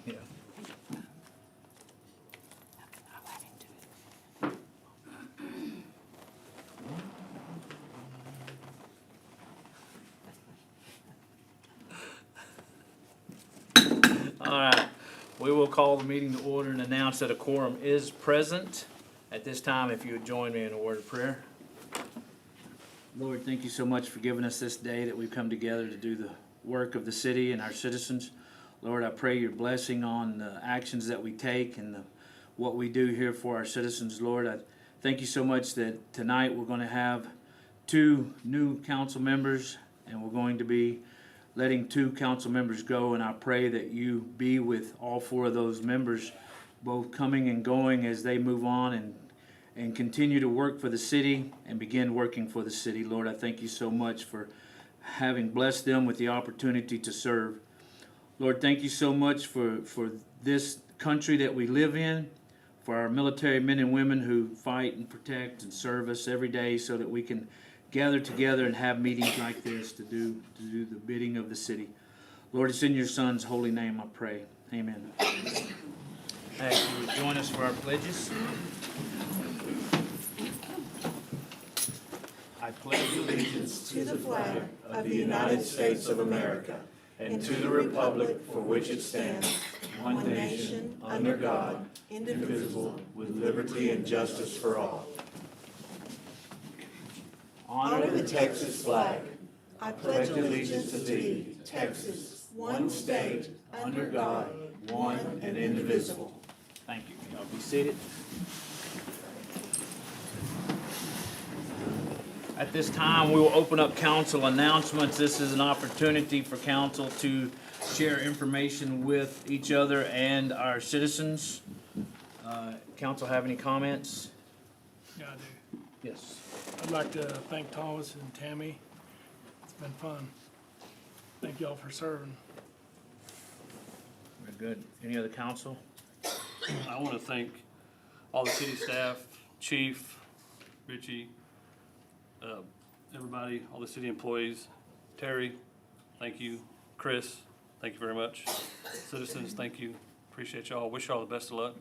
Yeah. All right, we will call the meeting to order and announce that a quorum is present. At this time, if you would join me in a word of prayer. Lord, thank you so much for giving us this day that we've come together to do the work of the city and our citizens. Lord, I pray your blessing on the actions that we take and what we do here for our citizens. Lord, I thank you so much that tonight we're going to have 2 new council members, and we're going to be letting 2 council members go, and I pray that you be with all 4 of those members, both coming and going as they move on and continue to work for the city and begin working for the city. Lord, I thank you so much for having blessed them with the opportunity to serve. Lord, thank you so much for this country that we live in, for our military men and women who fight and protect and serve us every day so that we can gather together and have meetings like this to do the bidding of the city. Lord, it's in your Son's holy name I pray. Amen. Hey, you would join us for our pledges. I pledge allegiance to the flag of the United States of America and to the republic for which it stands, one nation, under God, indivisible, with liberty and justice for all. Honor the Texas flag. I pledge allegiance to thee, Texas, one state, under God, one and indivisible. Thank you. Y'all be seated. At this time, we will open up council announcements. This is an opportunity for council to share information with each other and our citizens. Council have any comments? Yeah, I do. Yes. I'd like to thank Thomas and Tammy. It's been fun. Thank y'all for serving. Very good. Any other council? I want to thank all the city staff, Chief, Richie, everybody, all the city employees. Terry, thank you. Chris, thank you very much. Citizens, thank you. Appreciate y'all. Wish y'all the best of luck.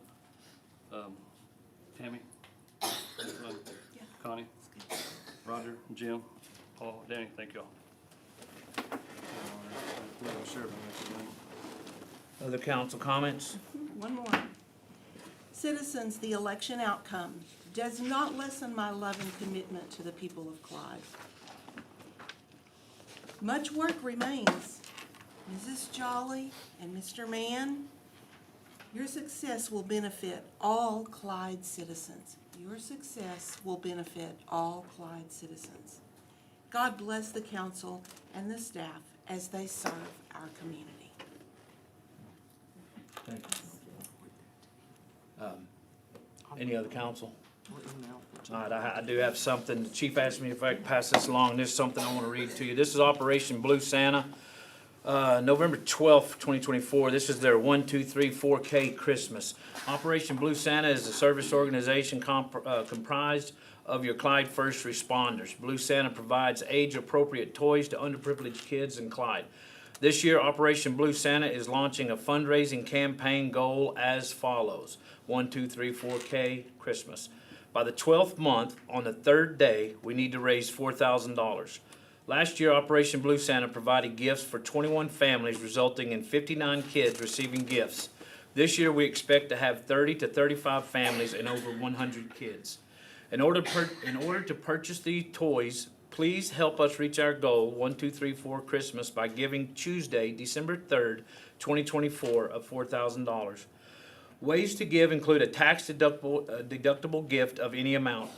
Tammy, Connie, Roger, Jim, Paul, Danny, thank y'all. Other council comments? One more. Citizens, the election outcome does not lessen my love and commitment to the people of Clyde. Much work remains. Mrs. Jolly and Mr. Mann, your success will benefit all Clyde citizens. Your success will benefit all Clyde citizens. God bless the council and the staff as they serve our community. Thank you. Any other council? All right, I do have something. The chief asked me if I could pass this along. This is something I want to read to you. This is Operation Blue Santa, November 12th, 2024. This is their 1, 2, 3, 4K Christmas. Operation Blue Santa is a service organization comprised of your Clyde first responders. Blue Santa provides age-appropriate toys to underprivileged kids in Clyde. This year, Operation Blue Santa is launching a fundraising campaign goal as follows. 1, 2, 3, 4K Christmas. By the 12th month, on the 3rd day, we need to raise $4,000. Last year, Operation Blue Santa provided gifts for 21 families, resulting in 59 kids receiving gifts. This year, we expect to have 30 to 35 families and over 100 kids. In order to purchase these toys, please help us reach our goal, 1, 2, 3, 4 Christmas, by giving Tuesday, December 3rd, 2024, of $4,000. Ways to give include a tax-deductible gift of any amount.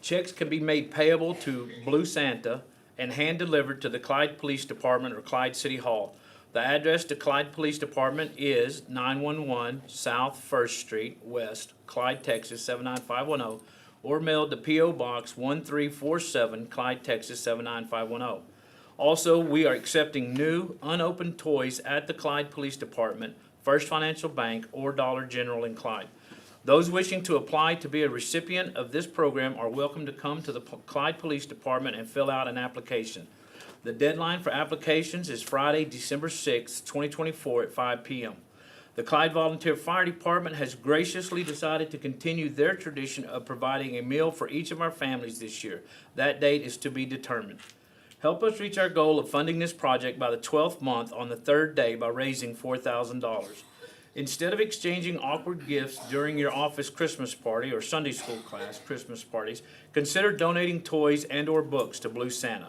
Checks can be made payable to Blue Santa and hand-delivered to the Clyde Police Department or Clyde City Hall. The address to Clyde Police Department is 911 South 1st Street West, Clyde, Texas 79510, or mailed to P.O. Box 1347, Clyde, Texas 79510. Also, we are accepting new, unopened toys at the Clyde Police Department, First Financial Bank, or Dollar General in Clyde. Those wishing to apply to be a recipient of this program are welcome to come to the Clyde Police Department and fill out an application. The deadline for applications is Friday, December 6th, 2024 at 5 p.m. The Clyde Volunteer Fire Department has graciously decided to continue their tradition of providing a meal for each of our families this year. That date is to be determined. Help us reach our goal of funding this project by the 12th month on the third day by raising $4,000. Instead of exchanging awkward gifts during your office Christmas party or Sunday school class Christmas parties, consider donating toys and/or books to Blue Santa.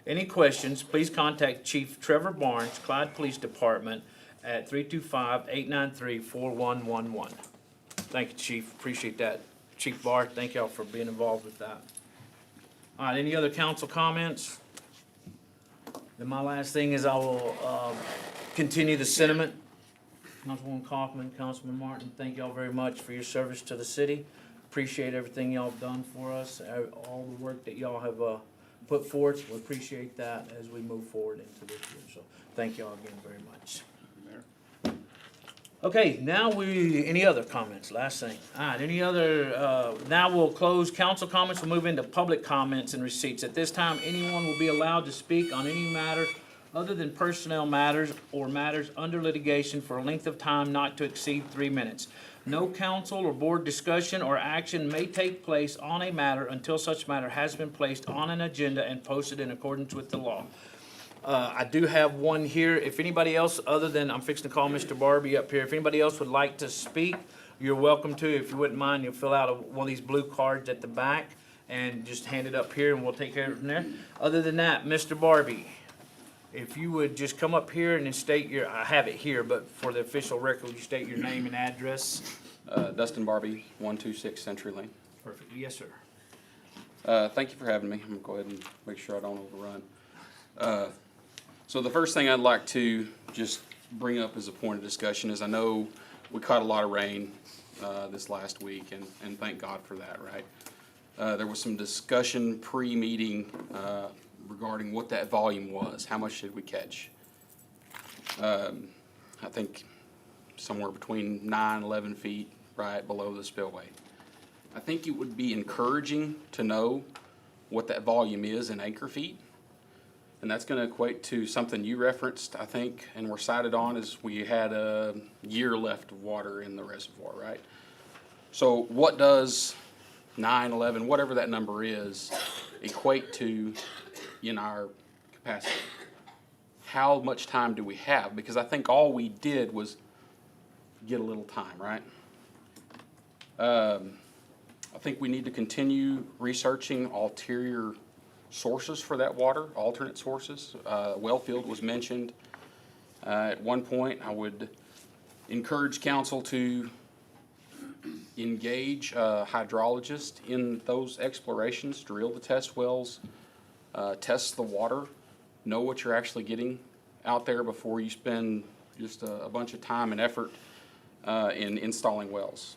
Any questions, please contact Chief Trevor Barnes, Clyde Police Department, at 325-893-4111. Thank you, Chief. Appreciate that. Chief Barr, thank y'all for being involved with that. All right, any other council comments? Then my last thing is I will continue the sentiment. Councilwoman Kaufman, Councilman Martin, thank y'all very much for your service to the city. Appreciate everything y'all have done for us, all the work that y'all have put forth. We appreciate that as we move forward into this year. So thank y'all again very much. Okay, now any other comments? Last thing. All right, any other, now we'll close council comments. We'll move into public comments and receipts. At this time, anyone will be allowed to speak on any matter other than personnel matters or matters under litigation for a length of time not to exceed 3 minutes. No council or board discussion or action may take place on a matter until such matter has been placed on an agenda and posted in accordance with the law. I do have one here. If anybody else, other than, I'm fixing to call Mr. Barbie up here, if anybody else would like to speak, you're welcome to. If you wouldn't mind, you'll fill out one of these blue cards at the back and just hand it up here and we'll take care of it from there. Other than that, Mr. Barbie, if you would just come up here and then state your, I have it here, but for the official record, would you state your name and address? Dustin Barbie, 126 Century Lane. Perfect. Yes, sir. Thank you for having me. I'm going to go ahead and make sure I don't overrun. So the first thing I'd like to just bring up as a point of discussion is I know we caught a lot of rain this last week, and thank God for that, right? There was some discussion pre-meeting regarding what that volume was. How much did we catch? I think somewhere between 9, 11 feet right below the spillway. I think it would be encouraging to know what that volume is in acre feet. And that's going to equate to something you referenced, I think, and were cited on is we had a year left of water in the reservoir, right? So what does 9, 11, whatever that number is, equate to in our capacity? How much time do we have? Because I think all we did was get a little time, right? I think we need to continue researching ulterior sources for that water, alternate sources. Wellfield was mentioned. At one point, I would encourage council to engage a hydrologist in those explorations, drill the test wells, test the water, know what you're actually getting out there before you spend just a bunch of time and effort in installing wells.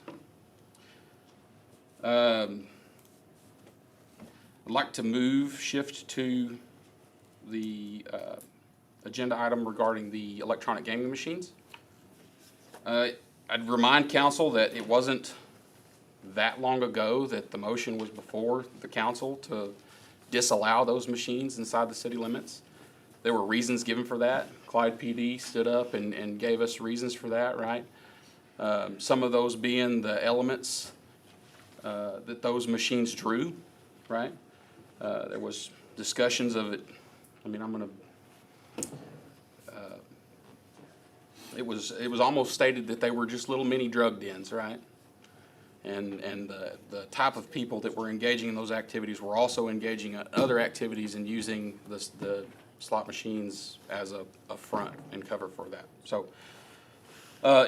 I'd like to shift to the agenda item regarding the electronic gaming machines. I'd remind council that it wasn't that long ago that the motion was before the council to disallow those machines inside the city limits. There were reasons given for that. Clyde PD stood up and gave us reasons for that, right? Some of those being the elements that those machines drew, right? There was discussions of it. I mean, it was almost stated that they were just little mini drug dens, right? And the type of people that were engaging in those activities were also engaging in other activities and using the slot machines as a front and cover for that. So,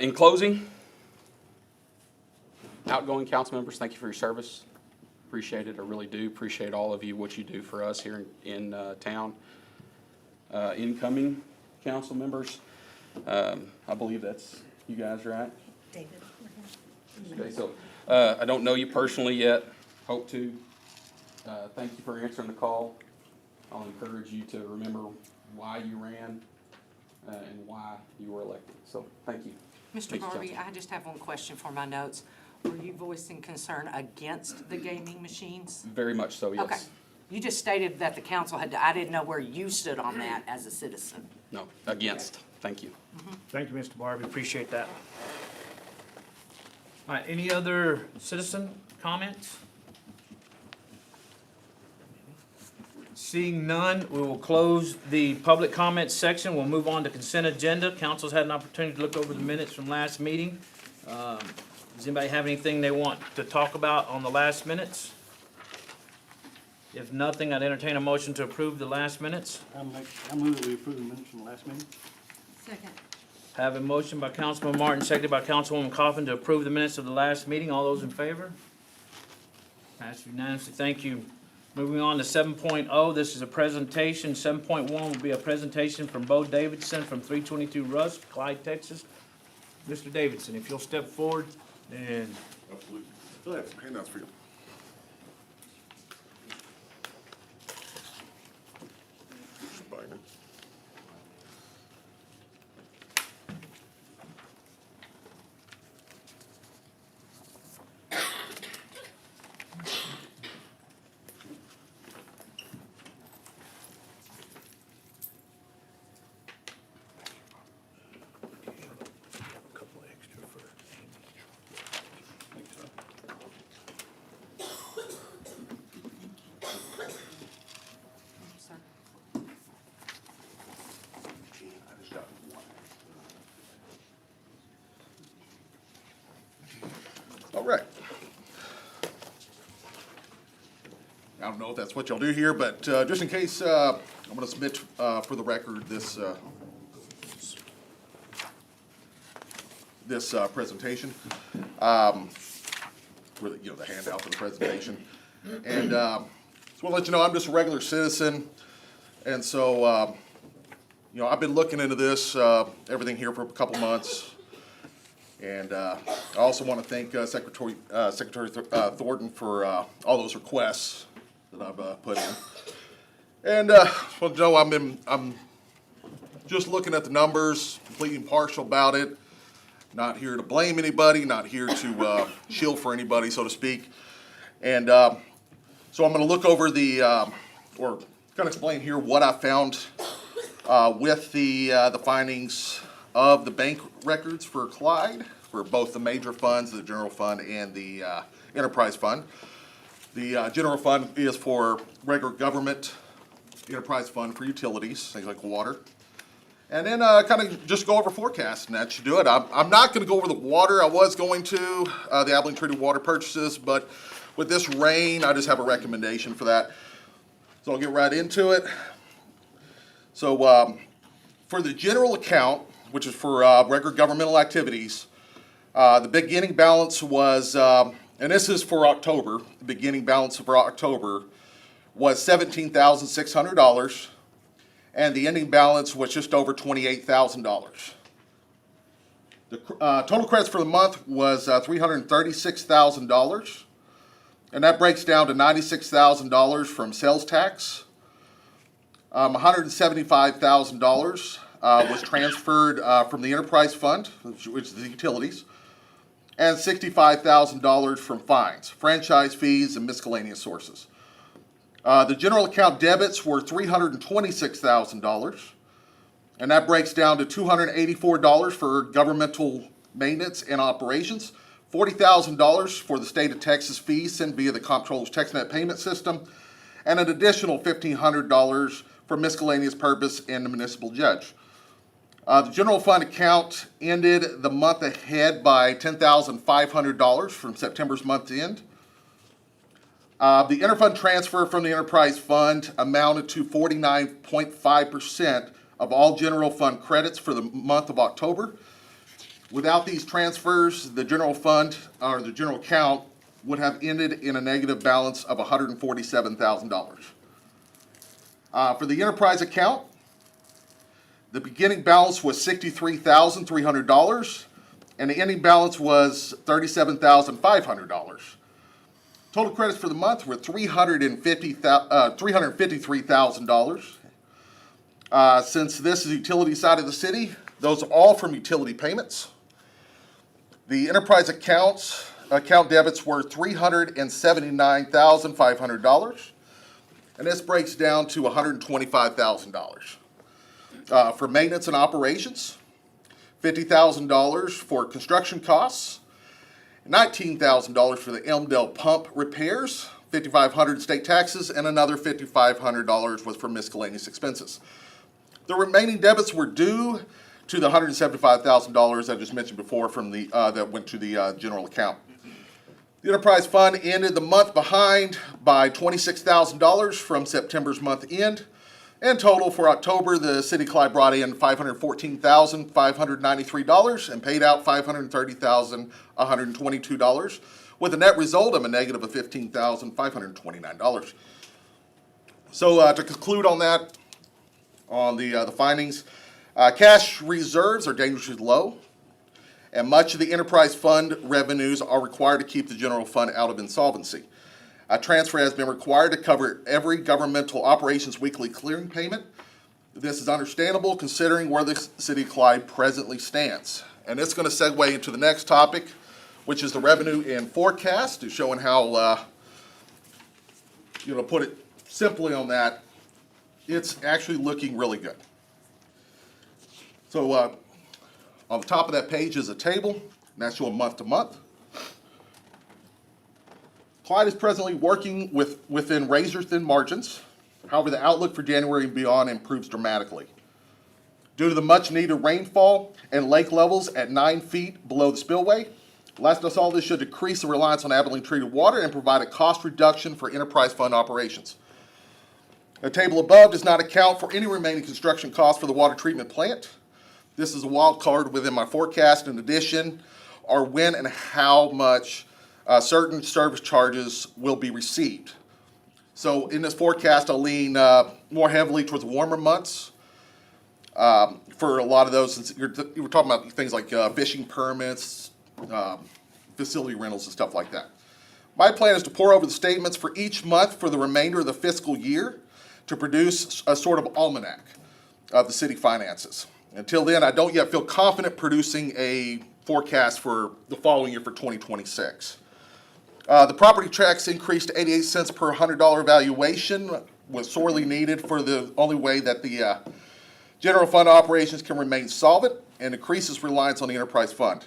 in closing, outgoing council members, thank you for your service. Appreciate it. I really do appreciate all of you, what you do for us here in town. Incoming council members, I believe that's you guys, right? David. Okay, so I don't know you personally yet. Hope to. Thank you for answering the call. I'll encourage you to remember why you ran and why you were elected. So thank you. Mr. Thank you, Barbie, Council. I just have one question for my notes. Were you voicing concern against the gaming machines? Very much so, yes. Okay, You just stated that the council had, I didn't know where you stood on that as a citizen. No, against. Thank you. Thank you, Mr. Barbie, appreciate that. All right, any other citizen comments? Seeing none, we will close the public comments section. We'll move on to consent agenda. Council's had an opportunity to look over the minutes from last meeting. Does anybody have anything they want to talk about on the last minutes? If nothing, I'd entertain a motion to approve the last minutes. I move that we approve the minutes from the last meeting. Second. Have a motion by Councilman Martin, seconded by Councilwoman Coffin to approve the minutes of the last meeting. All those in favor? Passed unanimously. Thank you. Moving on to 7.0, this is a presentation. 7.1 will be a presentation from Bo Davidson from 322 Rusk, Clyde, Texas. Mr. Davidson, if you'll step forward and Absolutely. I have some handouts for you. Spider. couple extra for I just got one. All right. I don't know if that's what y'all do here, but just in case, I'm going to submit for the record this presentation, for the, the handout for the presentation, and so I'll let you know I'm just a regular citizen, and so I've been looking into this everything here for a couple months. And I also want to thank Secretary Thornton for all those requests that I've put in. And well, Joe, I'm just looking at the numbers, completely impartial about it. Not here to blame anybody, not here to shield for anybody, so to speak. And so I'm going to look over the or kind of explain here what I found with the findings of the bank records for Clyde, for both the major funds, the general fund and the enterprise fund. The general fund is for regular government, the enterprise fund for utilities, things like water. And then kind of just go over forecasts, and that should do it. I'm not going to go over the water. I was going to, the Abilene treated water purchases, but with this rain, I just have a recommendation for that. So I'll get right into it. So for the general account, which is for regular governmental activities, the beginning balance was, and this is for October, the beginning balance for October was $17,600, and the ending balance was just over $28,000. The total credits for the month was $336,000, and that breaks down to $96,000 from sales tax. $175,000 was transferred from the enterprise fund, which is the utilities, and $65,000 from fines, franchise fees, and miscellaneous sources. The general account debits were $326,000, and that breaks down to $284 for governmental maintenance and operations, $40,000 for the state of Texas fees sent via the Comptroller's TextNet payment system, and an additional $1,500 for miscellaneous purpose and the municipal judge. The general fund account ended the month ahead by $10,500 from September's month end. The interfund transfer from the enterprise fund amounted to 49.5% of all general fund credits for the month of October. Without these transfers, the general fund, or the general account, would have ended in a negative balance of $147,000. For the enterprise account, the beginning balance was $63,300, and the ending balance was $37,500. Total credits for the month were $353,000. Since this is the utility side of the city, those are all from utility payments. The enterprise account debits were $379,500. and this breaks down to $125,000. For maintenance and operations, $50,000 for construction costs, $19,000 for the Elmdale pump repairs, $5,500 state taxes, and another $5,500 was for miscellaneous expenses. The remaining debits were due to the $175,000 I just mentioned before from the that went to the general account. The enterprise fund ended the month behind by $26,000 from September's month end. In total for October, the city of Clyde brought in $514,593 and paid out $530,122, with a net result of a negative of $15,529. So to conclude on that, on the findings, cash reserves are dangerously low, and much of the enterprise fund revenues are required to keep the general fund out of insolvency. A transfer has been required to cover every governmental operations weekly clearing payment. This is understandable considering where the city of Clyde presently stands. And it's going to segue into the next topic, which is the revenue and forecast, is showing how, put it simply on that, it's actually looking really good. So on the top of that page is a table, and that's showing month to month. Clyde is presently working within razor-thin margins. However, the outlook for January and beyond improves dramatically. Due to the much-needed rainfall and lake levels at 9 feet below the spillway, last I saw, this should decrease the reliance on Abilene treated water and provide a cost reduction for enterprise fund operations. The table above does not account for any remaining construction costs for the water treatment plant. This is a wild card within my forecast. In addition, are when and how much certain service charges will be received. So in this forecast, I'll lean more heavily towards the warmer months for a lot of those. Since we're talking about things like fishing permits, facility rentals, and stuff like that. My plan is to pour over the statements for each month for the remainder of the fiscal year to produce a sort of almanac of the city finances. Until then, I don't yet feel confident producing a forecast for the following year for 2026. The property tax increase to 88 cents per $100 valuation was sorely needed for the only way that the general fund operations can remain solvent and increases reliance on the enterprise fund.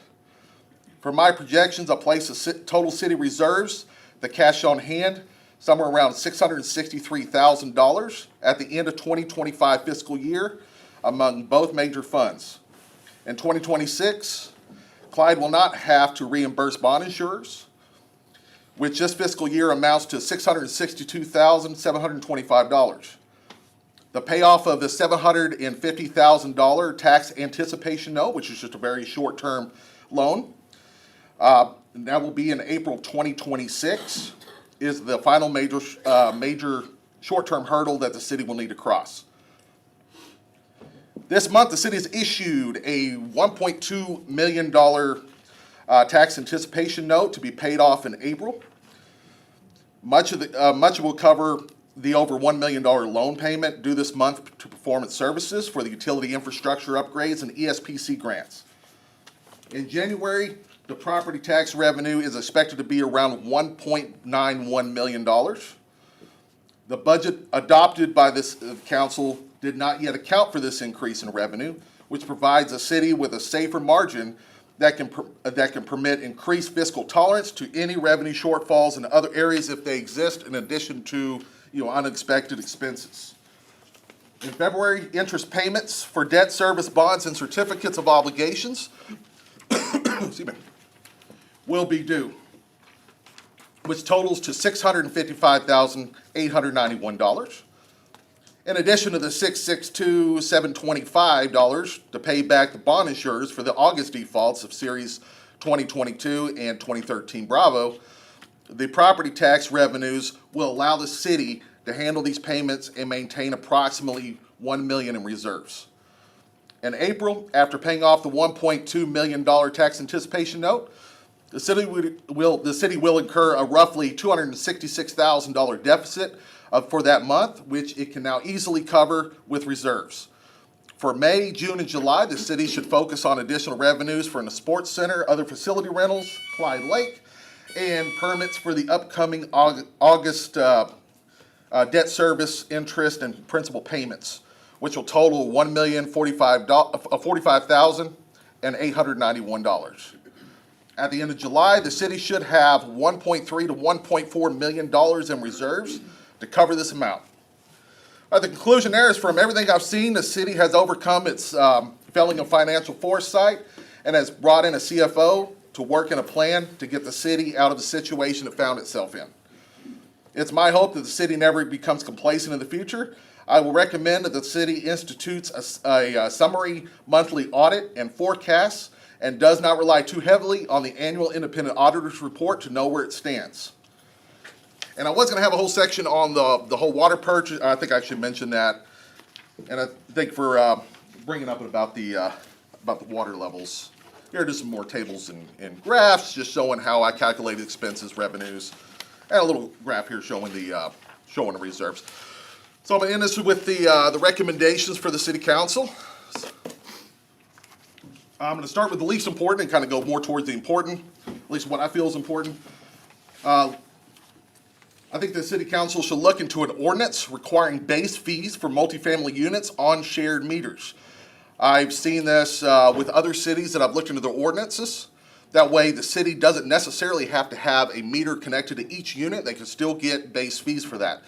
For my projections, I'll place the total city reserves, the cash on hand, somewhere around $663,000 at the end of 2025 fiscal year among both major funds. In 2026, Clyde will not have to reimburse bond insurers, which this fiscal year amounts to $662,725. The payoff of the $750,000 tax anticipation note, which is just a very short-term loan, that will be in April 2026, is the final major short-term hurdle that the city will need to cross. This month, the city has issued a $1.2 million tax anticipation note to be paid off in April. Much of it will cover the over $1 million loan payment due this month to performance services for the utility infrastructure upgrades and ESPC grants. In January, the property tax revenue is expected to be around $1.91 million. The budget adopted by this council did not yet account for this increase in revenue, which provides a city with a safer margin that can permit increased fiscal tolerance to any revenue shortfalls in other areas if they exist, in addition to unexpected expenses. In February, interest payments for debt service bonds and certificates of obligations excuse me, will be due, which totals to $655,891. In addition to the $662,725 to pay back the bond insurers for the August defaults of Series 2022 and 2013 Bravo, the property tax revenues will allow the city to handle these payments and maintain approximately $1 million in reserves. In April, after paying off the $1.2 million tax anticipation note, the city will incur a roughly $266,000 deficit for that month, which it can now easily cover with reserves. For May, June, and July, the city should focus on additional revenues from the sports center, other facility rentals, Clyde Lake, and permits for the upcoming August debt service, interest, and principal payments, which will total $1,045,891. At the end of July, the city should have $1.3 to $1.4 million in reserves to cover this amount. The conclusion there is, from everything I've seen, the city has overcome its failing of financial foresight and has brought in a CFO to work in a plan to get the city out of the situation it found itself in. It's my hope that the city never becomes complacent in the future. I will recommend that the city institutes a summary monthly audit and forecasts and does not rely too heavily on the annual independent auditor's report to know where it stands. And I was going to have a whole section on the whole water purchase. I think I should mention that. And I think for bringing up about the water levels. Here are just some more tables and graphs just showing how I calculated expenses, revenues, and a little graph here showing the reserves. So I'm going to end this with the recommendations for the city council. I'm going to start with the least important and kind of go more towards the important, at least what I feel is important. I think the city council should look into an ordinance requiring base fees for multifamily units on shared meters. I've seen this with other cities that I've looked into their ordinances. That way the city doesn't necessarily have to have a meter connected to each unit. They can still get base fees for that.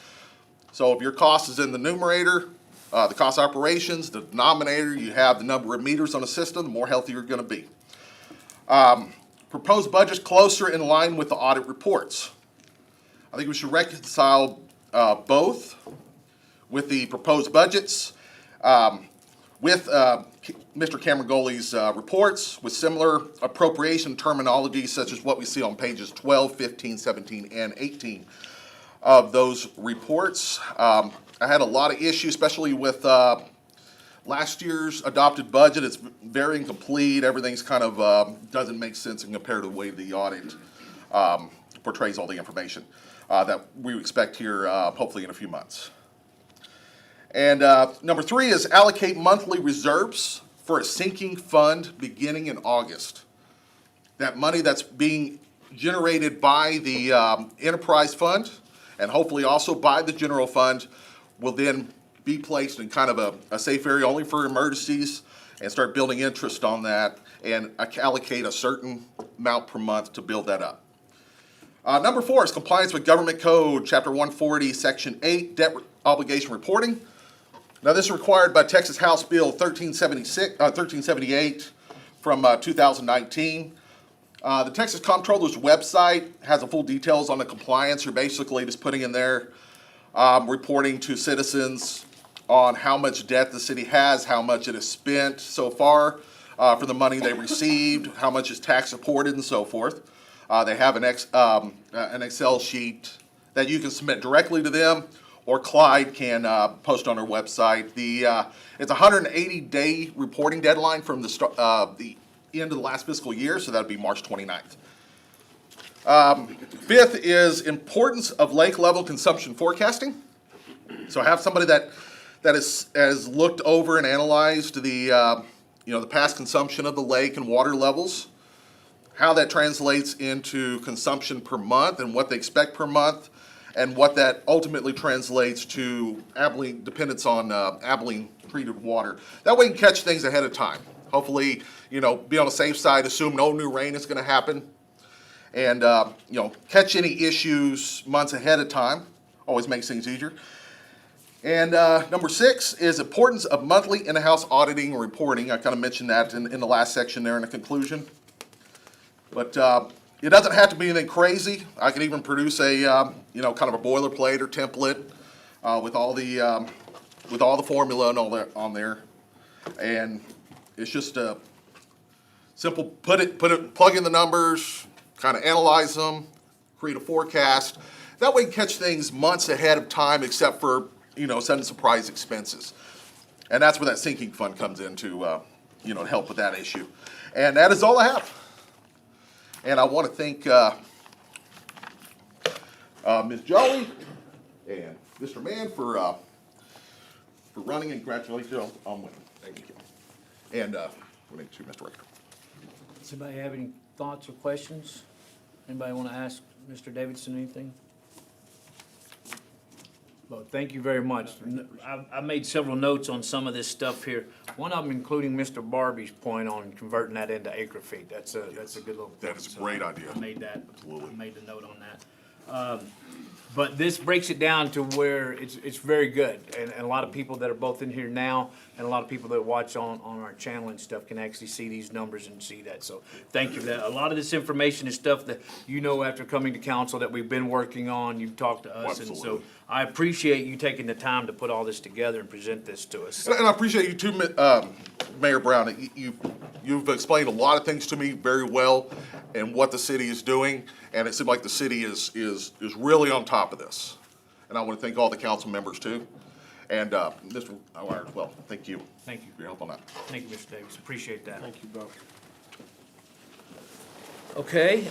So if your cost is in the numerator, the cost of operations, the denominator, you have the number of meters on the system, the more healthy you're going to be. Proposed budgets closer in line with the audit reports. I think we should reconcile both with the proposed budgets, with Mr. Camergoli's reports, with similar appropriation terminology such as what we see on pages 12, 15, 17, and 18 of those reports. I had a lot of issues, especially with last year's adopted budget. It's very incomplete. Everything's kind of doesn't make sense compared to the way the audit portrays all the information that we expect here hopefully in a few months. And number 3 is allocate monthly reserves for a sinking fund beginning in August. That money that's being generated by the enterprise fund and hopefully also by the general fund will then be placed in kind of a safe area only for emergencies and start building interest on that and allocate a certain amount per month to build that up. Number 4 is compliance with Government Code, Chapter 140, Section 8, Debt Obligation Reporting. Now, this is required by Texas House Bill 1378 from 2019. The Texas Comptroller's website has a full details on the compliance. You're basically just putting in there reporting to citizens on how much debt the city has, how much it has spent so far for the money they received, how much is tax supported, and so forth. They have an Excel sheet that you can submit directly to them, or Clyde can post on our website. It's a 180-day reporting deadline from the end of the last fiscal year, so that would be March 29th. 5th is importance of lake level consumption forecasting. So have somebody that has looked over and analyzed the past consumption of the lake and water levels, how that translates into consumption per month and what they expect per month, and what that ultimately translates to Abilene dependence on Abilene treated water. That way you can catch things ahead of time. Hopefully, be on the safe side, assume no new rain is going to happen, and catch any issues months ahead of time. Always makes things easier. And number 6 is importance of monthly in-house auditing and reporting. I kind of mentioned that in the last section there in the conclusion. But it doesn't have to be anything crazy. I can even produce a kind of a boilerplate or template with all the formula and all that on there, and it's just a simple plug in the numbers, kind of analyze them, create a forecast. That way, you catch things months ahead of time, except for sudden surprise expenses, and that's where that sinking fund comes in to help with that issue. And that is all I have. And I want to thank Ms. Jolly and Mr. Mann for running, and congratulations on winning. Thank you. And we'll make sure, Mr. Rector. Does anybody have any thoughts or questions? Anybody want to ask Mr. Davidson anything? Well, thank you very much. I made several notes on some of this stuff here. One of them including Mr. Barbie's point on converting that into acre feet. That's a good little point. That is a great idea. I made that, Absolutely. I made the note on that. But this breaks it down to where it's very good. And a lot of people that are both in here now and a lot of people that watch on our channel and stuff can actually see these numbers and see that. So thank you. A lot of this information is stuff that you know after coming to council that we've been working on. You've talked to us. And so Absolutely. I appreciate you taking the time to put all this together and present this to us. And I appreciate you too, Mayor Brown. You've explained a lot of things to me very well and what the city is doing. And it seems like the city is really on top of this. And I want to thank all the council members too. And Mr. Wire as well, thank you. Thank you. For your help on that. Thank you, Mr. Davis. Appreciate that. Thank you, Bob. Okay,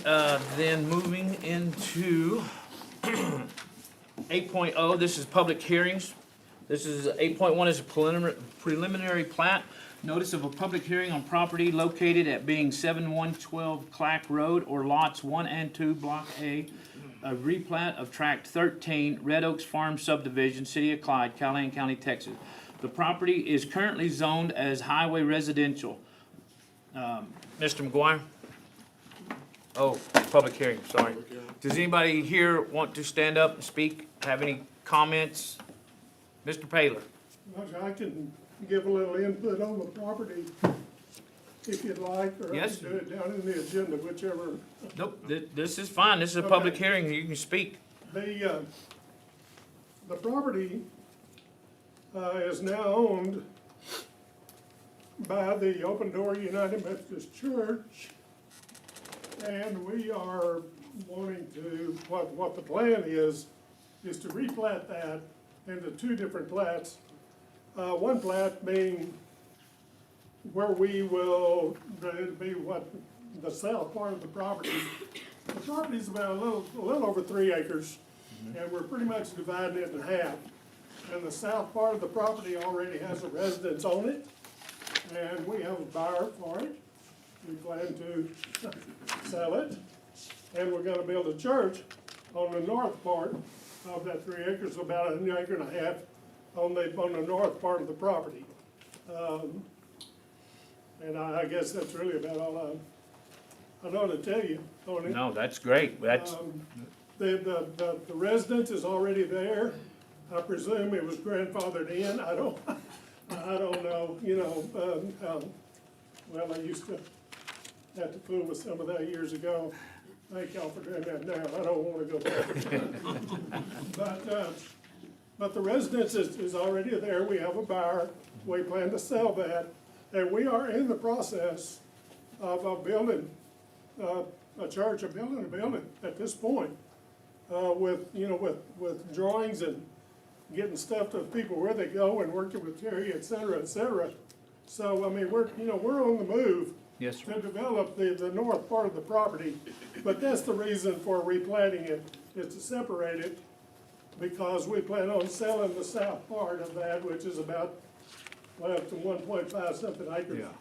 then moving into 8.0, this is public hearings. This is 8.1 is a preliminary plat. Notice of a public hearing on property located at being 7112 Clack Road or lots 1 and 2, Block A. A replat of Tract 13, Red Oaks Farm Subdivision, City of Clyde, Callahan County, Texas. The property is currently zoned as highway residential. Mr. McGuire? Oh, public hearing, sorry. Does anybody here want to stand up and speak, have any comments? Mr. Paler? I can give a little input on the property if you'd like, or I Yes. can do it down in the agenda, whichever. Nope, this is fine, this is a public Okay. hearing, you can speak. The property is now owned by the Open Door United Methodist Church, and we are wanting to, what the plan is to replat that into two different plats. One plat being where we will, it'll be what, the south part of the property. The property's about a little over 3 acres, and we're pretty much dividing it in half. And the south part of the property already has a residence on it, and we have a buyer for it. We plan to sell it, and we're gonna build a church on the north part of that 3 acres, about an acre and a half on the north part of the property. And I guess that's really about all I know to tell you, Tony. No, that's great, that's, The residence is already there. I presume it was grandfathered in. I don't know, you know, well, I used to have to fool with some of that years ago. Thank y'all for doing that now. I don't wanna go back. But the residence is already there. We have a buyer. We plan to sell that. And we are in the process of building a church, building a building at this point. With drawings and getting stuff to people where they go and working with Terry, et cetera, et cetera. So, I mean, we're on the move yes, sir. to develop the north part of the property. But that's the reason for replanting it, is to separate it, because we plan on selling the south part of that, which is about, well, up to 1.5 something acres. Yeah.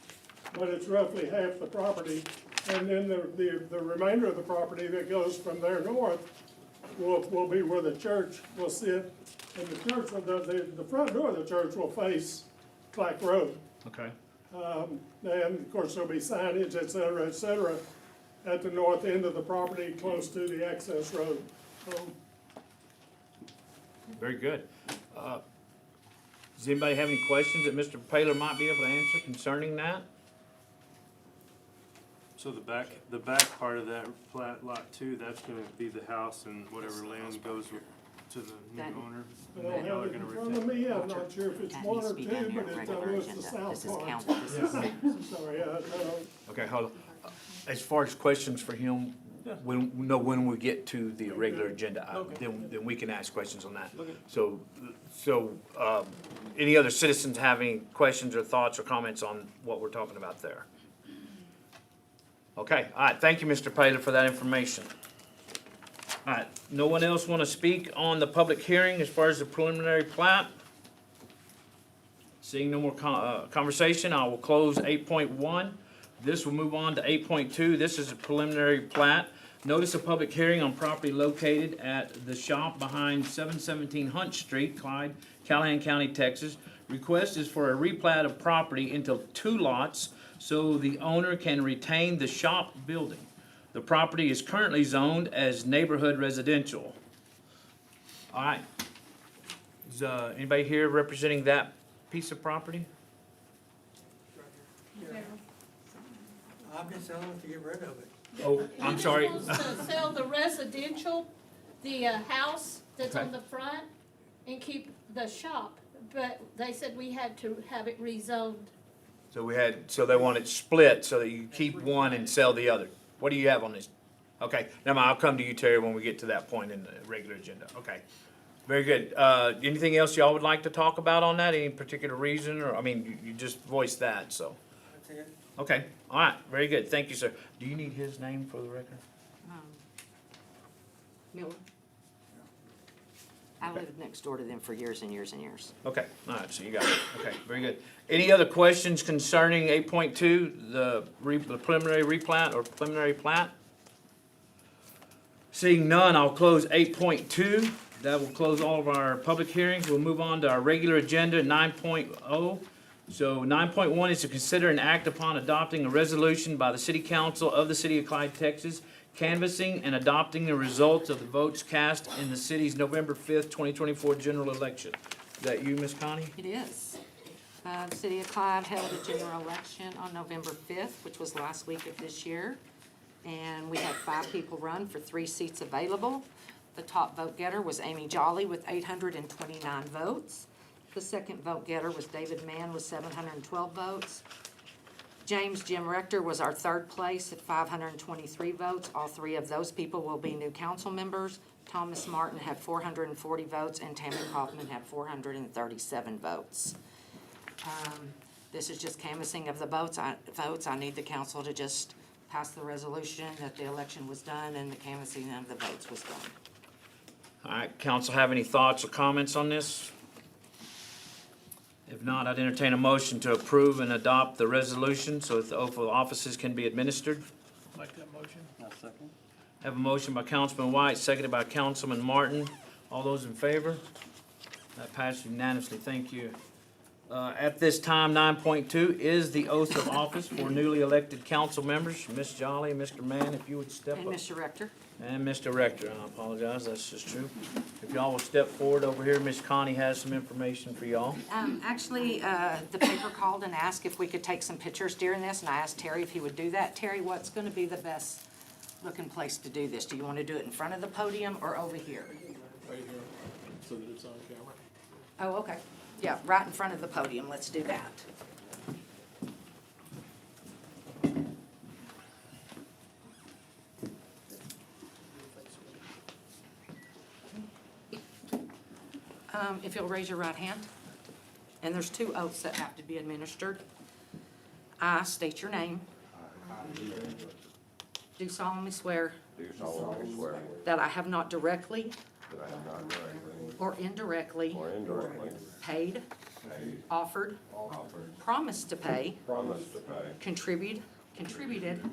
But it's roughly half the property. And then the remainder of the property that goes from there north will be where the church will sit. And the church, the front door of the church will face Clack Road. Okay, And of course, there'll be signage, et cetera, at the north end of the property, close to the access road. very good. Does anybody have any questions that Mr. Paler might be able to answer concerning that? So the back part of that plat, lot 2, that's gonna be the house and whatever land goes to the new That- owner? I don't have it in front of me, I'm not sure if it's That one needs or to be two, done here but on it's regular almost the agenda. south This is part. council, this is Sorry, I don't. Okay, hold on. As far as questions for him, when we get to the regular agenda, then we can ask questions on that. So, any other citizens have any questions or thoughts or comments on what we're talking about there? Okay, all right, thank you, Mr. Paler, for that information. All right, no one else want to speak on the public hearing as far as the preliminary plat? Seeing no more conversation, I will close 8.1. This will move on to 8.2. This is a preliminary plat Notice of public hearing on property located at the shop behind 717 Hunt Street, Clyde, Callahan County, Texas. Request is for a replat of property into 2 lots so the owner can retain the shop building. The property is currently zoned as neighborhood residential. All right. Is anybody here representing that piece of property? I'm just selling it to get rid of it. Oh, I'm sorry. He just wants to sell the residential, the house that's on Okay. the front, and keep the shop. But they said we had to have it rezoned. So they want it split so that you keep one and sell the other. What do you have on this? Okay, never mind, I'll come to you, Terry, when we get to that point in the regular agenda. Okay, very good. Anything else y'all would like to talk about on that? Any particular reason, or, I mean, you just voiced that, so. That's it. Okay, all right, very good, thank you, sir. Do you need his name for the record? Miller. I lived next door to them for years and years and years. Okay, all right, so you got it. Okay, very good. Any other questions concerning 8.2, the preliminary replat or preliminary plat? Seeing none, I'll close 8.2. That will close all of our public hearings. We'll move on to our regular agenda, 9.0. So 9.1 is to consider and act upon adopting a resolution by the City Council of the City of Clyde, Texas, canvassing and adopting the results of the votes cast in the city's November 5th, 2024 general election. Is that you, Ms. Connie? It is. The City of Clyde held a general election on November 5th, which was last week of this year. And we had 5 people run for 3 seats available. The top vote getter was Amy Jolly with 829 votes. The second vote getter was David Mann with 712 votes. James Jim Rector was our third place at 523 votes. All 3 of those people will be new council members. Thomas Martin had 440 votes, and Tammy Kaufman had 437 votes. This is just canvassing of the votes. I need the council to just pass the resolution that the election was done and the canvassing of the votes was done. All right, council have any thoughts or comments on this? If not, I'd entertain a motion to approve and adopt the resolution so that the oath of offices can be administered. Like that motion? I'll second. Have a motion by Councilman White, seconded by Councilman Martin. All those in favor? That passed unanimously, thank you. At this time, 9.2 is the oath of office for newly elected council members. Ms. Jolly, Mr. Mann, if you would step And up. Mr. Rector? And Mr. Rector, I apologize, that's just true. If y'all will step forward over here, Ms. Connie has some information for y'all. Actually, the paper called and asked if we could take some pictures during this, and I asked Terry if he would do that. Terry, what's gonna be the best looking place to do this? Do you wanna do it in front of the podium or over here? Right here, so that it's on camera. Oh, okay. Yeah, right in front of the podium. Let's do that. If you'll raise your right hand, and there's 2 oaths that have to be administered. I state your name. Do solemnly swear Do solemnly swear that I have not directly that I have not directly or indirectly or indirectly paid, paid, offered, offered, promised to pay, promised to pay, contributed,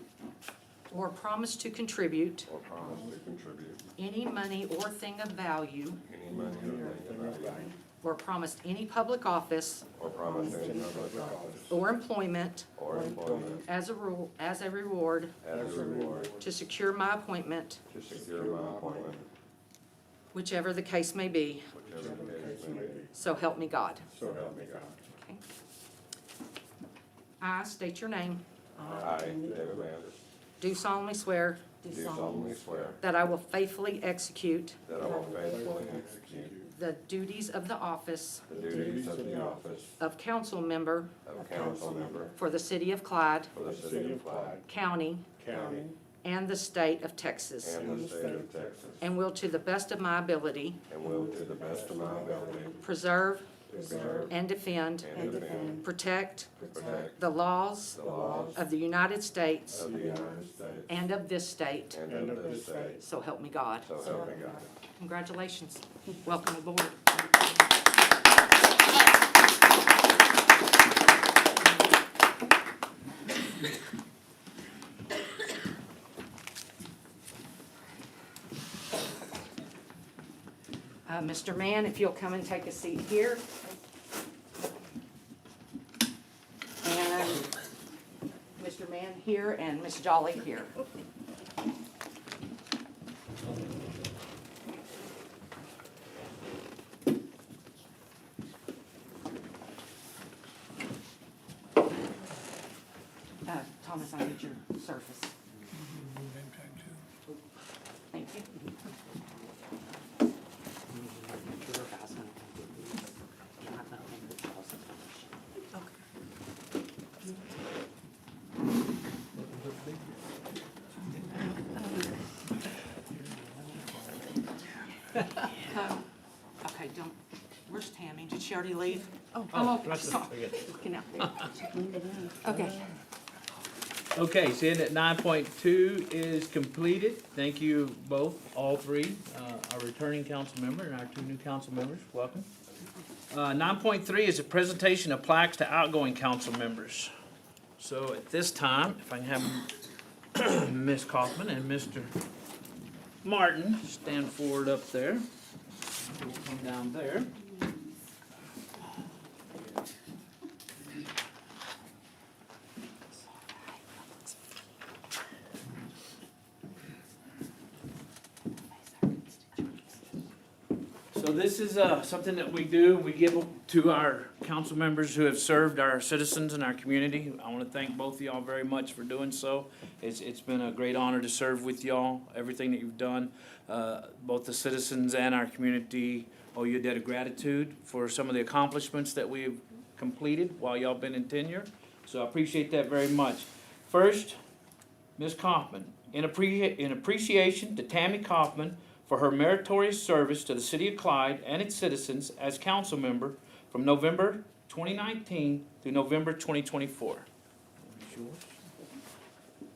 or promised to contribute or promised to contribute any money or thing of value, any money or thing of value, or promised any public office or promised any public office or employment or employment as a reward as a reward to secure my appointment, to secure my appointment, whichever the case may be. whichever the case may be. So help me God. So help me God. Okay. I state your name. I, David Landers, Do solemnly swear do solemnly swear that I will faithfully execute that I will faithfully execute the duties of the office the duties of the office of council member of council member for the city of Clyde, for the city of Clyde, county, county, and the state of Texas, and the state of Texas, and will to the best of my ability and will to the best of my ability preserve preserve and defend, and defend, protect protect the laws the laws of the United States of the United States and of this state. and of this state. So help me God. So help me God. Congratulations. Welcome aboard. Mr. Mann, if you'll come and take a seat here. And Mr. Mann here and Ms. Jolly here. Thomas, I need your surface. Thank you. Okay, don't, where's Tammy? Did she already leave? Oh, okay, sorry. Looking out there. Okay. Okay, seeing that 9.2 is completed, thank you both, all three, our returning council member and our two new council members, welcome. 9.3 is a presentation of plaques to outgoing council members. So at this time, if I can have Ms. Kaufman and Mr. Martin stand forward up there. We'll come down there. So this is something that we do, we give to our council members who have served our citizens and our community. I want to thank both of y'all very much for doing so. It's been a great honor to serve with y'all, everything that you've done. Both the citizens and our community owe you a debt of gratitude for some of the accomplishments that we've completed while y'all been in tenure. So I appreciate that very much. First, Ms. Kaufman, in appreciation to Tammy Kaufman for her meritorious service to the city of Clyde and its citizens as council member from November 2019 through November 2024.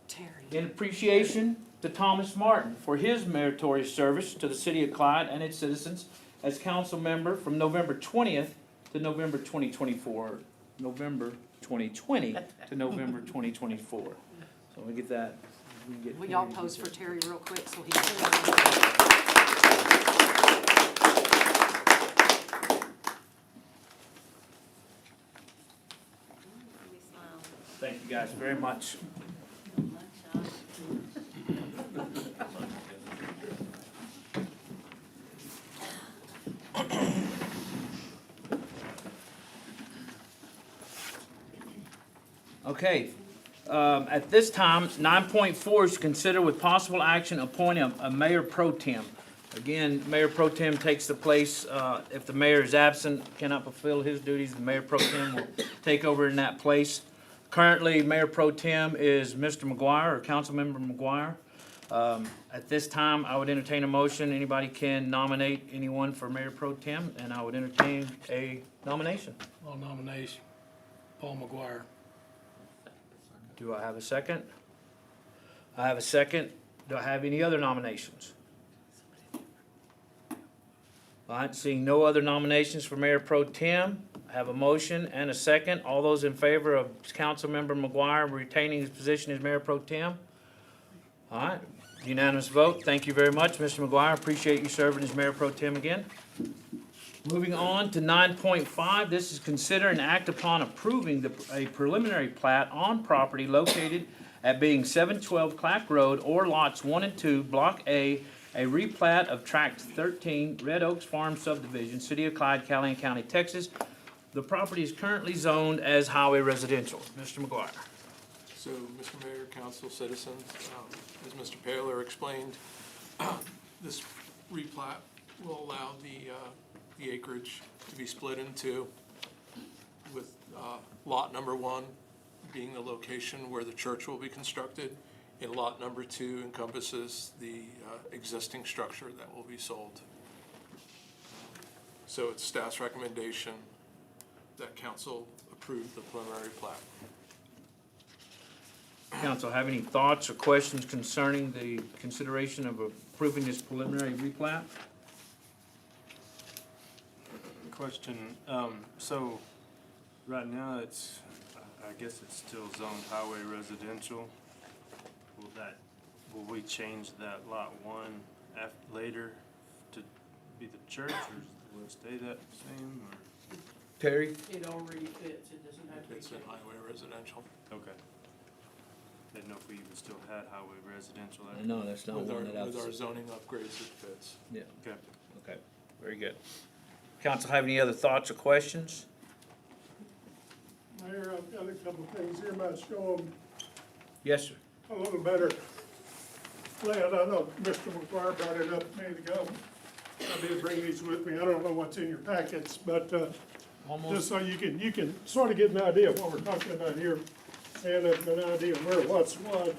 Terry. In appreciation to Thomas Martin for his meritorious service to the city of Clyde and its citizens as council member from November 20th to November 2024. November 2020 to November 2024. So we get that. Will y'all pose for Terry real quick so he can... Thank you guys very much. Okay, at this time, 9.4 is to consider with possible action appointing a mayor pro tem. Again, Mayor pro tem takes the place, if the mayor is absent, cannot fulfill his duties, the mayor pro tem will take over in that place. Currently, Mayor Pro Tem is Mr. McGuire, or Councilmember McGuire. At this time, I would entertain a motion. Anybody can nominate anyone for Mayor Pro Tem, and I would entertain a nomination. I'll nominate Paul McGuire. Do I have a second? I have a second. Do I have any other nominations? All right, seeing no other nominations for Mayor Pro Tem, I have a motion and a second. All those in favor of Councilmember McGuire retaining his position as Mayor Pro Tem? All right, unanimous vote. Thank you very much, Mr. McGuire. Appreciate you serving as Mayor Pro Tem again. Moving on to 9.5, this is consider and act upon approving a preliminary plat on property located at being 712 Clack Road or lots 1 and 2, Block A replat of Tract 13, Red Oaks Farm Subdivision, City of Clyde, Callahan County, Texas. The property is currently zoned as highway residential. Mr. McGuire. So, Mr. Mayor, council, citizens, as Mr. Paler explained, this replat will allow the acreage to be split in two, with lot number 1 being the location where the church will be constructed, and lot number 2 encompasses the existing structure that will be sold. So it's staff's recommendation that council approve the preliminary plat. Council, have any thoughts or questions concerning the consideration of approving this preliminary replat? Question, so right now it's, I guess it's still zoned highway residential. Will we change that lot 1 later to be the church, or will it stay that same, or? Terry? It already fits, it doesn't have to be It's in highway residential. Okay. Didn't know if we even still had highway residential. No, that's not With one that our I've. zoning upgrades, it fits. Yeah, Okay. okay, very good. Council have any other thoughts or questions? Mayor, I've got a couple of things here, might show them Yes, sir. a little better. Glad, I know Mr. McGuire brought it up a minute ago. I did bring these with me, I don't know what's in your packets, but, just so you can sort of get an idea of what we're talking about here, and an idea of where what's what.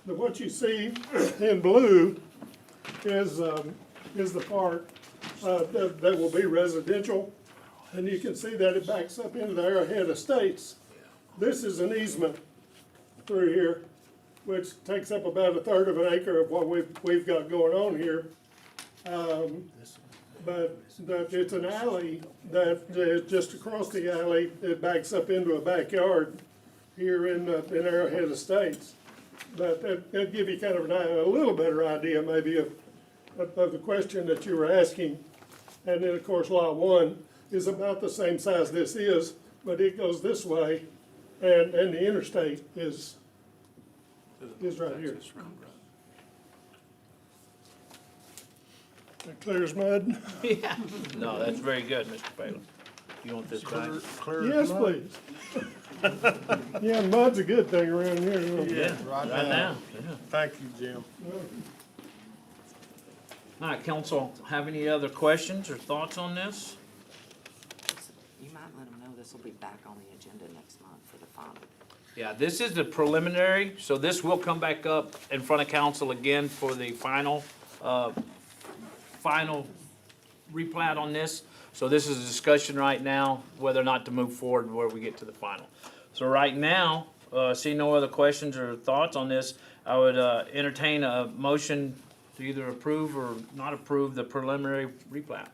What you see in blue is the part, that will be residential, and you can see that it backs up into the Arrowhead Estates. This is an easement through here, which takes up about 1/3 of an acre of what we've got going on here. But it's an alley that, just across the alley, it backs up into a backyard here in Arrowhead Estates. But that'd give you kind of a little better idea maybe of the question that you were asking. And then, of course, Lot 1 is about the same size this is, but it goes this way, and the interstate is right here. That clear as mud? Yeah. No, that's very good, Mr. Bailey. You want this back? Yes, please. Yeah, mud's a good thing around here. Yeah, right now, yeah. Thank you, Jim. All right, council, have any other questions or thoughts on this? You might let them know this will be back on the agenda next month for the final. Yeah, this is the preliminary, so this will come back up in front of council again for the final replat on this. So this is a discussion right now, whether or not to move forward where we get to the final. So right now, see no other questions or thoughts on this, I would entertain a motion to either approve or not approve the preliminary replat.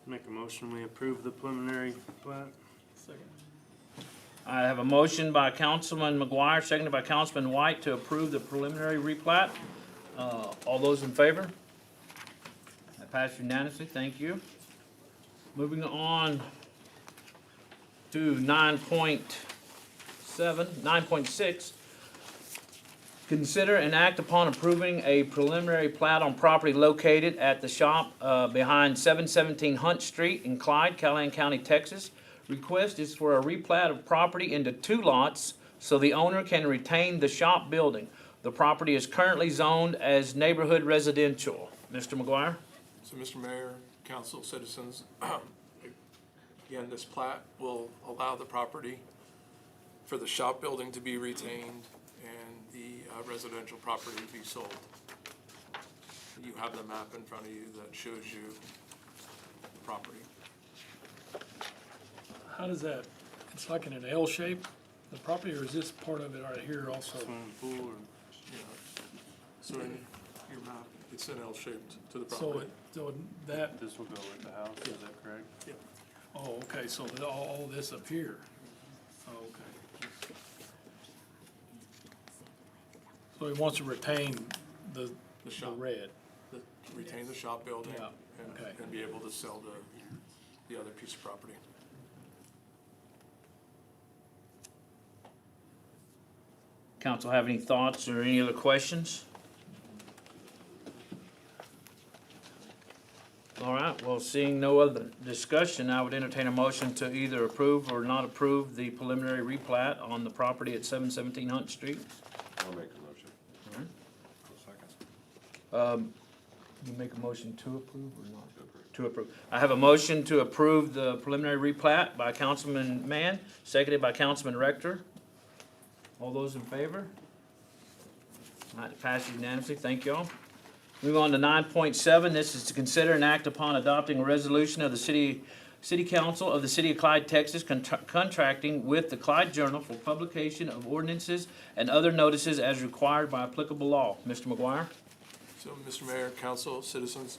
Make a motion, we approve the preliminary plat. Second. I have a motion by Councilman McGuire, seconded by Councilman White to approve the preliminary replat. All those in favor? That passed unanimously, thank you. Moving on to 9.6. Consider and act upon approving a preliminary plat on property located at the shop behind 717 Hunt Street in Clyde, Callahan County, Texas. Request is for a replat of property into 2 lots so the owner can retain the shop building. The property is currently zoned as neighborhood residential. Mr. McGuire? So, Mr. Mayor, council, citizens, again, this plat will allow the property for the shop building to be retained and the residential property to be sold. You have the map in front of you that shows you the property. How does that, it's like in an L shape, the property, or is this part of it right here also? Swimming pool or? Yeah. So in your map, it's an L-shaped to the So, property. so that, This will go with the house, is that correct? Yep. oh, okay, so all this up here. Oh, okay. So he wants to retain the shop. red. Retain the shop building Yeah, okay. and be able to sell the other piece of property. Council have any thoughts or any other questions? All right, well, seeing no other discussion, I would entertain a motion to either approve or not approve the preliminary replat on the property at 717 Hunt Street. I'll make a motion. You make a motion to approve or not? To approve. I have a motion to approve the preliminary replat by Councilman Mann, seconded by Councilman Rector. All those in favor? All right, it passes unanimously, thank you all. Move on to 9.7, this is to consider and act upon adopting a resolution of the City Council of the City of Clyde, Texas, contracting with the Clyde Journal for publication of ordinances and other notices as required by applicable law. Mr. McGuire? So, Mr. Mayor, council, citizens,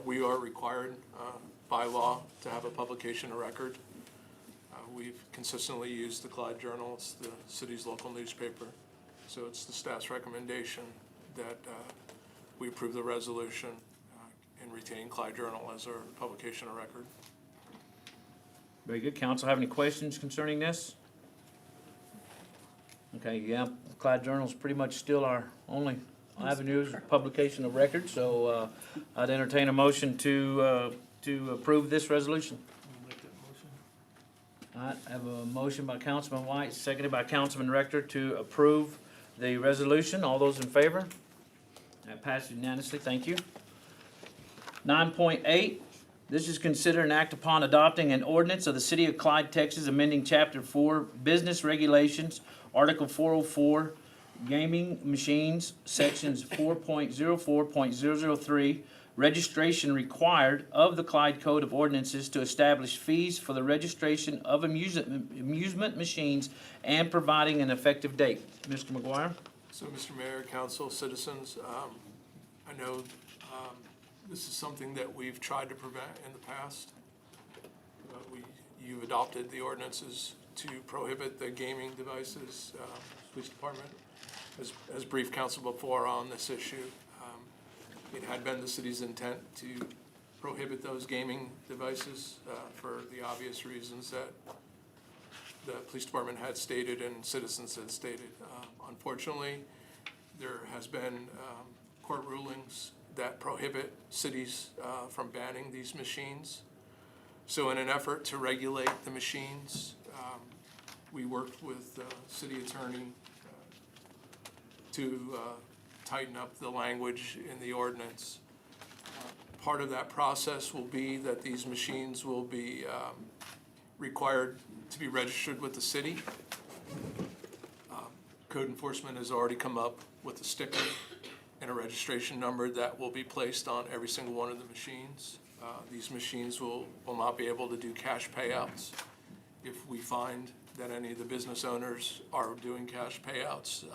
we are required by law to have a publication of record. We've consistently used the Clyde Journal. It's the city's local newspaper. So it's the staff's recommendation that we approve the resolution in and retain Clyde Journal as our publication of record. Very good. Council have any questions concerning this? Okay, yeah, Clyde Journal's pretty much still our only avenue of publication of record, so, I'd entertain a motion to approve this resolution. I'll make that motion. All right, I have a motion by Councilman White, seconded by Councilman Rector to approve the resolution. All those in favor? That passes unanimously, thank you. 9.8, this is consider an act upon adopting an ordinance of the City of Clyde, Texas, amending Chapter 4 Business Regulations, Article 404, Gaming Machines, Sections 4.04.003, registration required of the Clyde Code of Ordinances to establish fees for the registration of amusement machines and providing an effective date. Mr. McGuire? So, Mr. Mayor, council, citizens, I know this is something that we've tried to prevent in the past. You adopted the ordinances to prohibit the gaming devices. Police Department has briefed council before on this issue. It had been the city's intent to prohibit those gaming devices for the obvious reasons that the police department had stated and citizens had stated. Unfortunately, there has been court rulings that prohibit cities from banning these machines. So in an effort to regulate the machines, we worked with the city attorney to tighten up the language in the ordinance. Part of that process will be that these machines will be required to be registered with the city. Code enforcement has already come up with a sticker and a registration number that will be placed on every single one of the machines. These machines will not be able to do cash payouts. If we find that any of the business owners are doing cash payouts,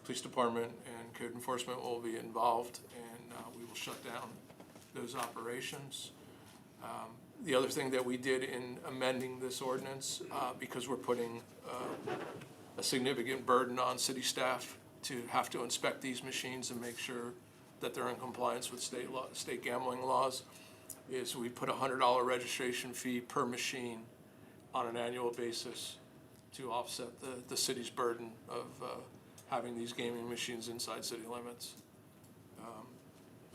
police department and code enforcement will be involved, and we will shut down those operations. The other thing that we did in amending this ordinance, because we're putting a significant burden on city staff to have to inspect these machines and make sure that they're in compliance with state gambling laws, is we put a $100 registration fee per machine on an annual basis to offset the city's burden of having these gaming machines inside city limits.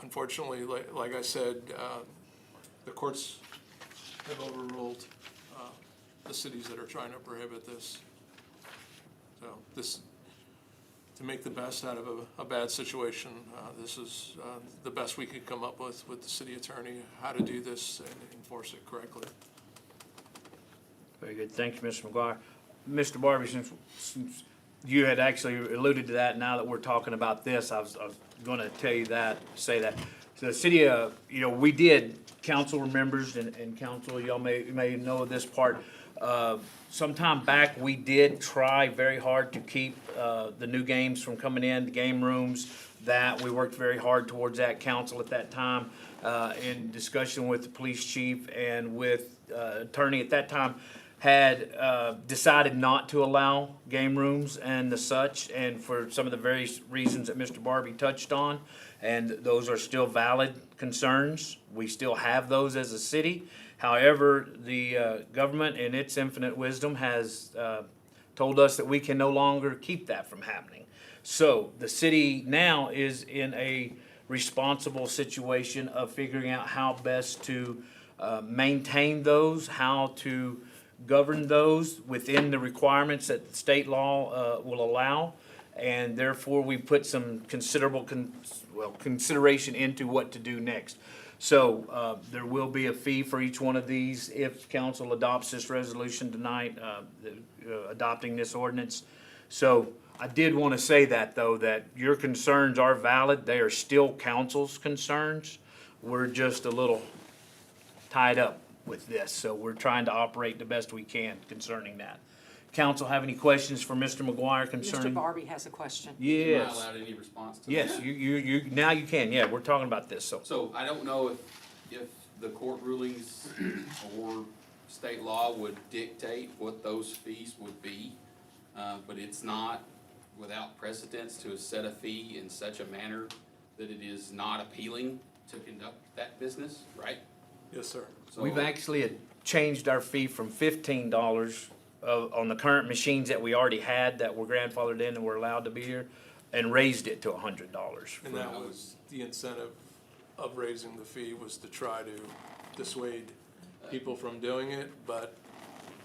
Unfortunately, like I said, the courts have overruled the cities that are trying to prohibit this. So this, to make the best out of a bad situation, this is the best we could come up with the city attorney, how to do this and enforce it correctly. Very good, thank you, Mr. McGuire. Mr. Barbie, since you had actually alluded to that, now that we're talking about this, I was gonna tell you that, say that. So the city, we did, council members and council, y'all may know this part. Sometime back, we did try very hard to keep the new games from coming in, the game rooms, that we worked very hard towards that, council at that time, in discussion with the police chief and with attorney at that time, had decided not to allow game rooms and the such, and for some of the various reasons that Mr. Barbie touched on, and those are still valid concerns. We still have those as a city. However, the government in its infinite wisdom has told us that we can no longer keep that from happening. So the city now is in a responsible situation of figuring out how best to maintain those, how to govern those within the requirements that state law will allow, and therefore we put some considerable consideration into what to do next. So there will be a fee for each one of these if council adopts this resolution tonight, adopting this ordinance. So I did want to say that, though, that your concerns are valid. They are still council's concerns. We're just a little tied up with this, so we're trying to operate the best we can concerning that. Council have any questions for Mr. McGuire concerning? Mr. Barbie has a question. Am I Yes, allowed any response to that? yes, now you can, yeah, we're talking about this, so. So I don't know if the court rulings or state law would dictate what those fees would be, but it's not without precedence to set a fee in such a manner that it is not appealing to conduct that business, right? Yes, sir. So- We've actually had changed our fee from $15 on the current machines that we already had that were grandfathered in and were allowed to be here, and raised it to $100. And that was the incentive of raising the fee, was to try to dissuade people from doing it, but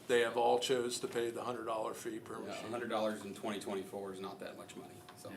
they have all chose to pay the $100 fee per machine. $100 in 2024 is not that much money, so.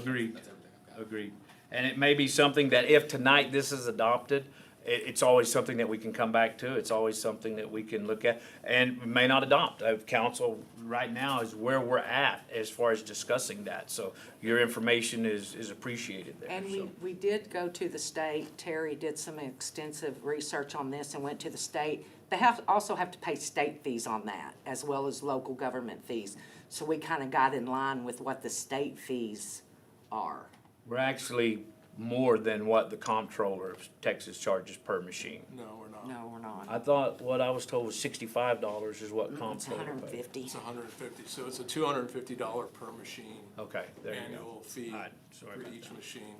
Agreed. That's everything I've got. Agreed. And it may be something that if tonight this is adopted, it's always something that we can come back to. It's always something that we can look at and we may not adopt. Council right now is where we're at as far as discussing that. So your information is appreciated there. And So, we did go to the state. Terry did some extensive research on this and went to the state. They also have to pay state fees on that, as well as local government fees. So we kind of got in line with what the state fees are. We're actually more than what the comptroller of Texas charges per machine. No, we're not. No, we're not. I thought what I was told was $65 is what It's comptroller $150. pays. It's $150, so it's a $250 per machine Okay, there you go. annual fee All right, sorry for about each that. machine,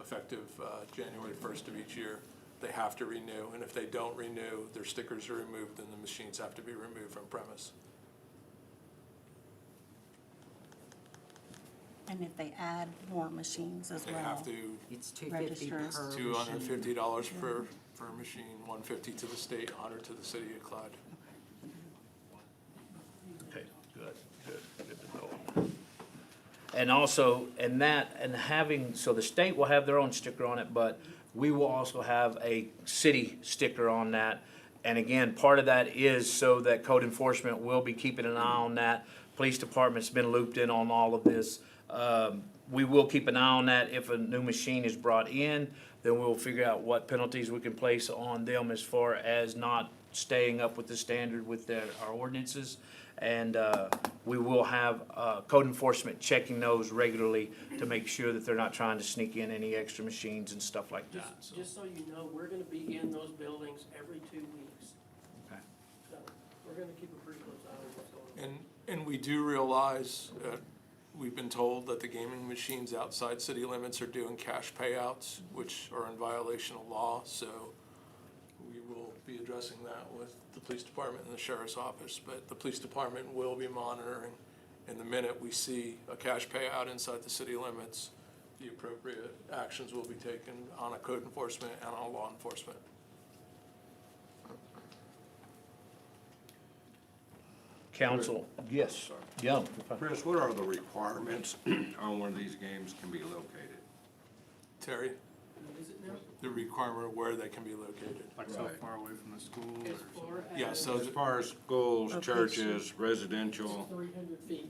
effective January 1st of each year. They have to renew, and if they don't renew, their stickers are removed and the machines have to be removed from premise. And if they add more machines as They well. have to, It's $250 per Registers. machine. $250 per machine, $150 to the state, $100 to the city of Clyde. Okay, good to know. And also, and having, so the state will have their own sticker on it, but we will also have a city sticker on that. And again, part of that is so that code enforcement will be keeping an eye on that. Police department's been looped in on all of this. We will keep an eye on that. If a new machine is brought in, then we'll figure out what penalties we can place on them as far as not staying up with the standard with our ordinances. And we will have code enforcement checking those regularly to make sure that they're not trying to sneak in any extra machines and stuff like that. So, Just so you know, we're gonna be in those buildings every 2 weeks. okay. So we're gonna keep a pretty close eye on what's going on. And we do realize, we've been told that the gaming machines outside city limits are doing cash payouts, which are in violation of law, so we will be addressing that with the police department and the sheriff's office, but the police department will be monitoring, and the minute we see a cash payout inside the city limits, the appropriate actions will be taken on a code enforcement and on law enforcement. Council, yes, yeah. Chris, what are the requirements on where these games can be located? Terry, Is it now? the requirement of where they can be located. Like so Right. far away from the school or As something? far as. Yeah, so As far as schools, Location. churches, residential, 300 feet.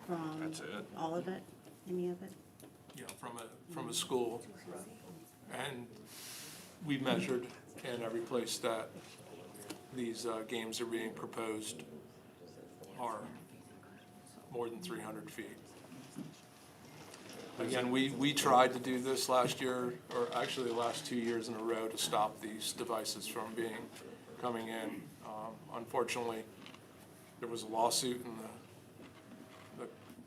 From that's it? all of it, any of it? you know, from a school. And we measured in every place that these games are being proposed are more than 300 feet. Again, we tried to do this last year, or actually the last 2 years in a row, to stop these devices from coming in. Unfortunately, there was a lawsuit and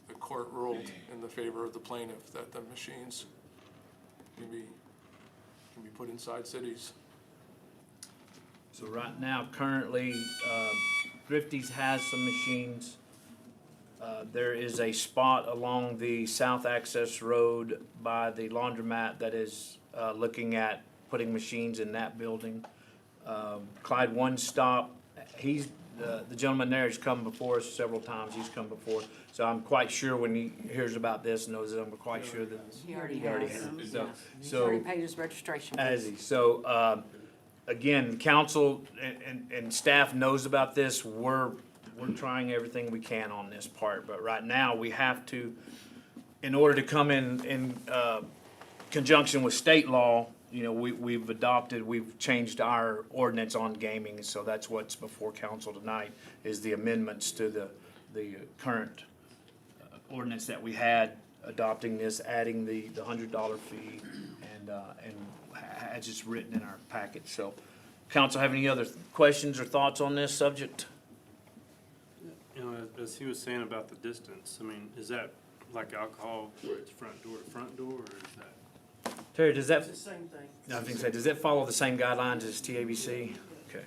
the court ruled in the favor of the plaintiff that the machines can be put inside cities. So right now, currently, Thrifty's has some machines. There is a spot along the south access road by the laundromat that is looking at putting machines in that building. Clyde One Stop, the gentleman there has come before us several times, he's come before. So I'm quite sure when he hears about this, knows that I'm quite sure that He already he already has. has. Yeah. He's So- already paid his registration fees. Has he? So, again, council and staff knows about this. We're trying everything we can on this part, but right now, we have to, in order to come in conjunction with state law, you know, we've changed our ordinance on gaming, so that's what's before council tonight, is the amendments to the current ordinance that we had, adopting this, adding the $100 fee, and as it's written in our package. So, council have any other questions or thoughts on this subject? You know, as he was saying about the distance, I mean, is that like alcohol where it's front door to front door, or is that? Terry, does that, It's the same thing. I was gonna say, does it follow the same guidelines as TABC? Okay.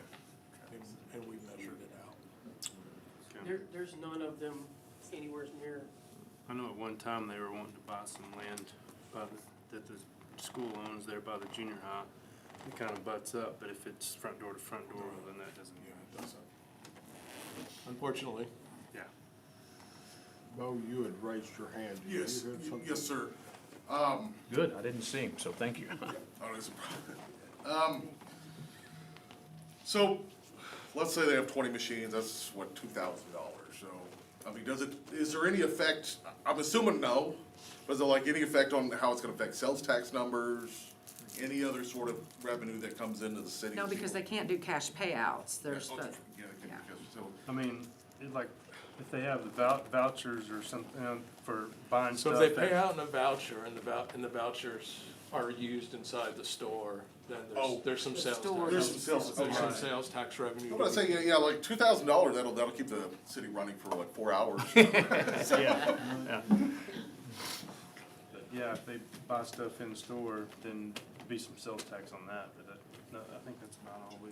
And we measured it out. There's none of them anywhere near. I know at one time they were wanting to buy some land by that the school owns there by the junior high. It kind of butts up, but if it's front door to front door, then that doesn't. Yeah, it doesn't. Unfortunately. Yeah. Bo, you had raised your hand. Did you have something? Yes, sir. Good, I didn't see him, so thank you. Oh, that's a problem. So, let's say they have 20 machines, that's what, $2,000, so, I mean, is there any effect, I'm assuming no, but is there like any effect on how it's gonna affect sales tax numbers? Any other sort of revenue that comes into the city? No, because they can't do cash payouts. There's Okay, the, yeah, yeah. so, I mean, like, if they have the vouchers or something for buying So stuff. if they pay out in a voucher and the vouchers are used inside the store, then there's some sales tax. store. There's some sales, There's some okay. sales tax revenue. I'm gonna say, yeah, like $2,000, that'll keep the city running for like 4 hours. Yeah, yeah. But yeah, if they buy stuff in store, then be some sales tax on that, but no, I think that's about all we.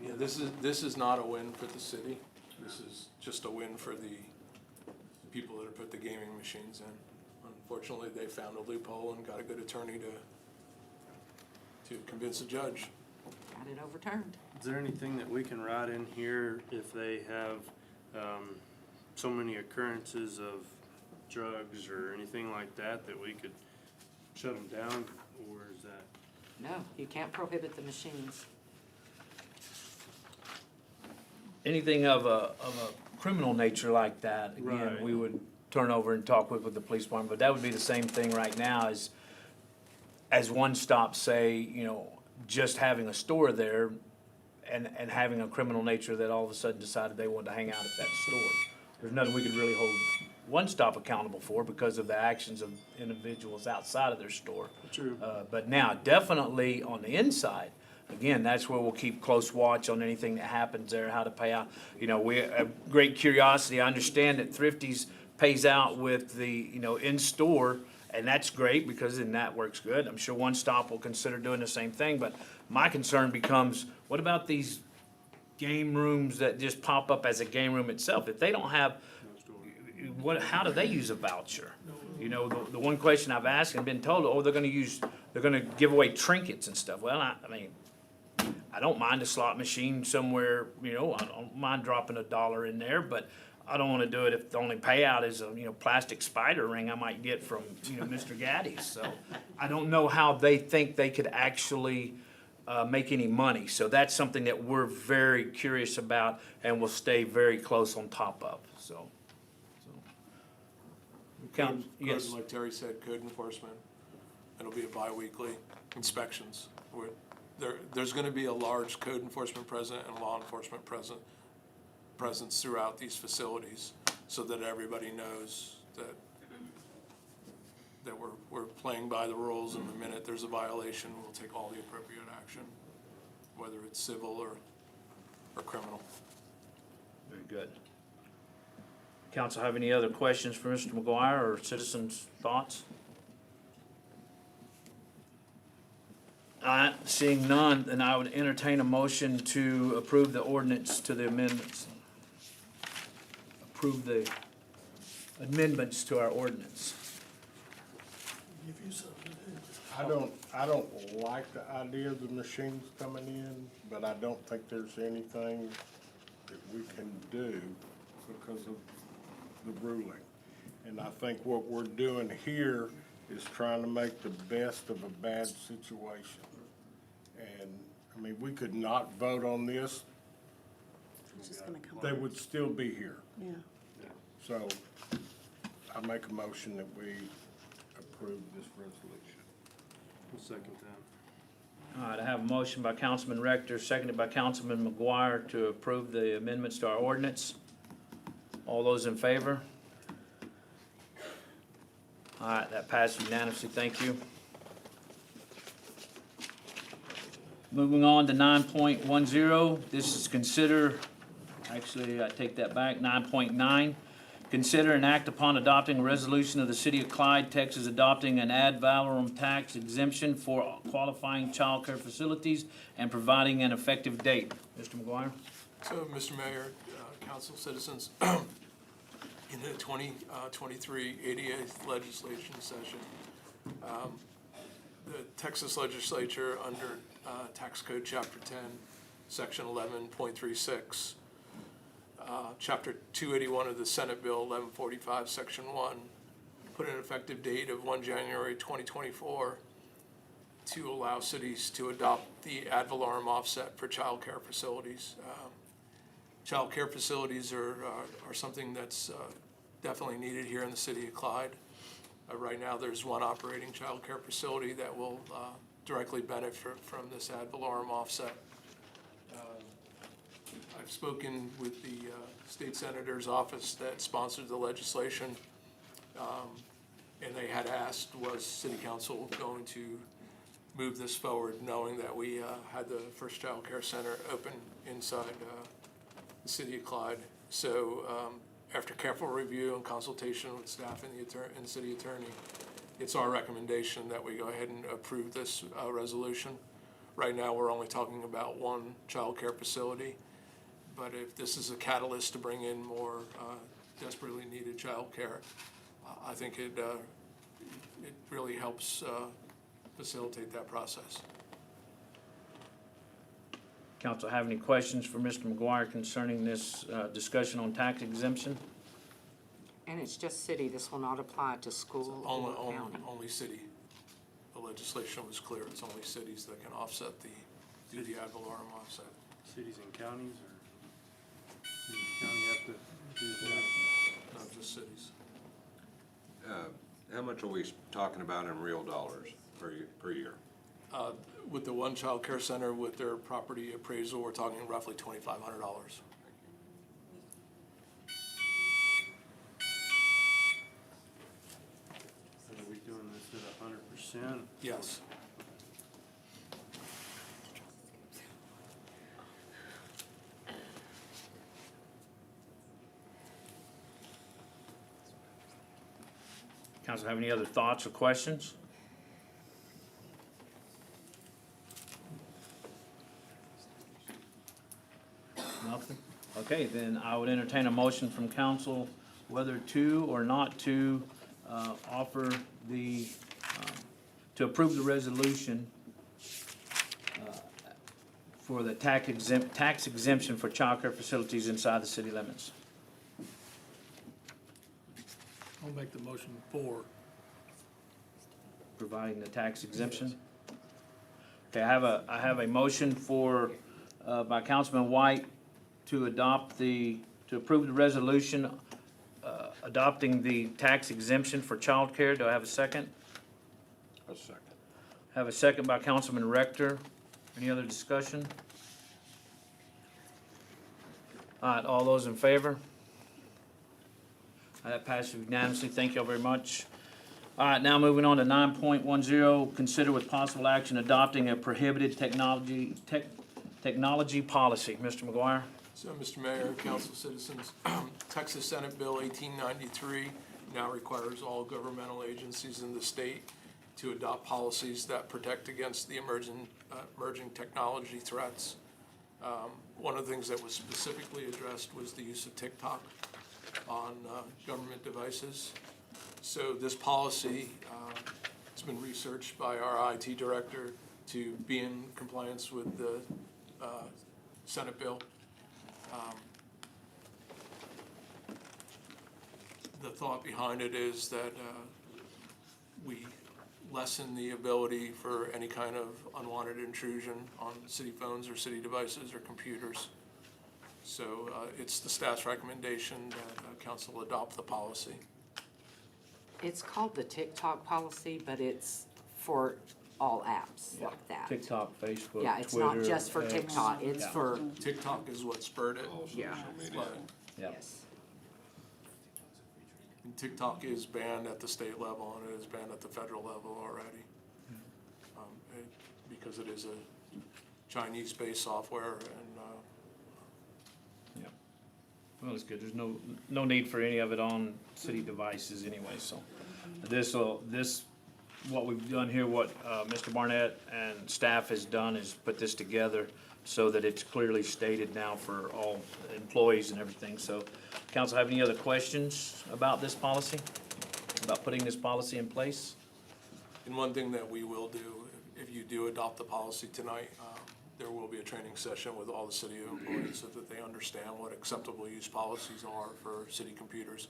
Yeah, this is not a win for the city. This is just a win for the people that have put the gaming machines in. Unfortunately, they found a loophole and got a good attorney to convince a judge. Got it overturned. Is there anything that we can write in here if they have, so many occurrences of drugs or anything like that, that we could shut them down, or is that? No, you can't prohibit the machines. Anything of a criminal nature like that, again, Right. we would turn over and talk with the police department, but that would be the same thing right now as One Stop say, you know, just having a store there and having a criminal nature that all of a sudden decided they wanted to hang out at that store. There's nothing we could really hold One Stop accountable for because of the actions of individuals outside of their store. True. But now, definitely on the inside, again, that's where we'll keep close watch on anything that happens there, how to pay out. You know, we have great curiosity. I understand that Thrifty's pays out with the, you know, in-store, and that's great because then that works good. I'm sure One Stop will consider doing the same thing, but my concern becomes, what about these game rooms that just pop up as a game room itself? If they don't have, how do they use a voucher? You know, the one question I've asked and been told, oh, they're gonna give away trinkets and stuff. Well, I mean, I don't mind a slot machine somewhere, you know, I don't mind dropping $1 in there, but I don't wanna do it if the only payout is a, you know, plastic spider ring I might get from, you know, Mr. Gaddy's. So I don't know how they think they could actually make any money. So that's something that we're very curious about and will stay very close on top of, so. Count, yes. Like Terry said, code enforcement. It'll be a bi-weekly inspections. There's gonna be a large code enforcement present and law enforcement presence throughout these facilities so that everybody knows that we're playing by the rules, and the minute there's a violation, we'll take all the appropriate action, whether it's civil or criminal. Very good. Council have any other questions for Mr. McGuire or citizens' thoughts? All right, seeing none, then I would entertain a motion to approve the ordinance to the amendments. Approve the amendments to our ordinance. Give you something to do. I don't like the idea of the machines coming in, but I don't think there's anything that we can do because of the ruling. And I think what we're doing here is trying to make the best of a bad situation. And, I mean, we could not vote on this, It's just gonna come. they would still be here. Yeah. So I make a motion that we approve this resolution. I'll second that. All right, I have a motion by Councilman Rector, seconded by Councilman McGuire to approve the amendments to our ordinance. All those in favor? All right, that passes unanimously, thank you. Moving on to 9.10, this is consider, actually, I take that back, 9.9. Consider and act upon adopting a resolution of the City of Clyde, Texas, adopting an ad valorem tax exemption for qualifying child care facilities and providing an effective date. Mr. McGuire? So, Mr. Mayor, council citizens, in the 2023 88th legislation session, the Texas legislature under Tax Code Chapter 10, Section 11.36, Chapter 281 of the Senate Bill 1145, Section 1, put an effective date of 1 January 2024 to allow cities to adopt the ad valorem offset for child care facilities. Child care facilities are something that's definitely needed here in the city of Clyde. Right now, there's one operating child care facility that will directly benefit from this ad valorem offset. I've spoken with the state senator's office that sponsored the legislation, and they had asked, was city council going to move this forward, knowing that we had the first child care center open inside the city of Clyde. So after careful review and consultation with staff and the city attorney, it's our recommendation that we go ahead and approve this resolution. Right now, we're only talking about one child care facility, but if this is a catalyst to bring in more desperately needed child care, I think it really helps facilitate that process. Council have any questions for Mr. McGuire concerning this discussion on tax exemption? And it's just city, this will not apply to school or county. Only city. The legislation was clear, it's only cities that can offset do the ad valorem offset. Cities and counties, or does the county have to do that? Not just cities. How much are we talking about in real dollars per year? With the one child care center, with their property appraisal, we're talking roughly $2,500. Are we doing this at 100%? Yes. Council have any other thoughts or questions? Nothing? Okay, then I would entertain a motion from council whether to or not to offer the, to approve the resolution for the tax exemption for childcare facilities inside the city limits. I'll make the motion for. Providing the tax exemption. Okay, I have a motion for, by Councilman White to approve the resolution, adopting the tax exemption for childcare. Do I have a second? A second. Have a second by Councilman Rector. Any other discussion? All right, all those in favor? That passes unanimously. Thank you all very much. All right, now moving on to 9.10, consider with possible action adopting a prohibited technology policy. Mr. McGuire? So, Mr. Mayor, council citizens, Texas Senate Bill 1893 now requires all governmental agencies in the state to adopt policies that protect against the emerging technology threats. One of the things that was specifically addressed was the use of TikTok on government devices. So this policy has been researched by our IT director to be in compliance with the Senate bill. The thought behind it is that we lessen the ability for any kind of unwanted intrusion on city phones or city devices or computers. So it's the staff's recommendation that council adopt the policy. It's called the TikTok policy, but it's for all apps like that. TikTok, Facebook, Yeah, it's Twitter, not just for X. TikTok, it's Yeah. for, TikTok is what spurred it. yeah, Yep. yes. And TikTok is banned at the state level and it is banned at the federal level already. Because it is a Chinese-based software and Well, it's good. There's no need for any of it on city devices anyway, so. What we've done here, what Mr. Barnett and staff has done is put this together so that it's clearly stated now for all employees and everything. So, council have any other questions about this policy? About putting this policy in place? And one thing that we will do, if you do adopt the policy tonight, there will be a training session with all the city employees so that they understand what acceptable use policies are for city computers.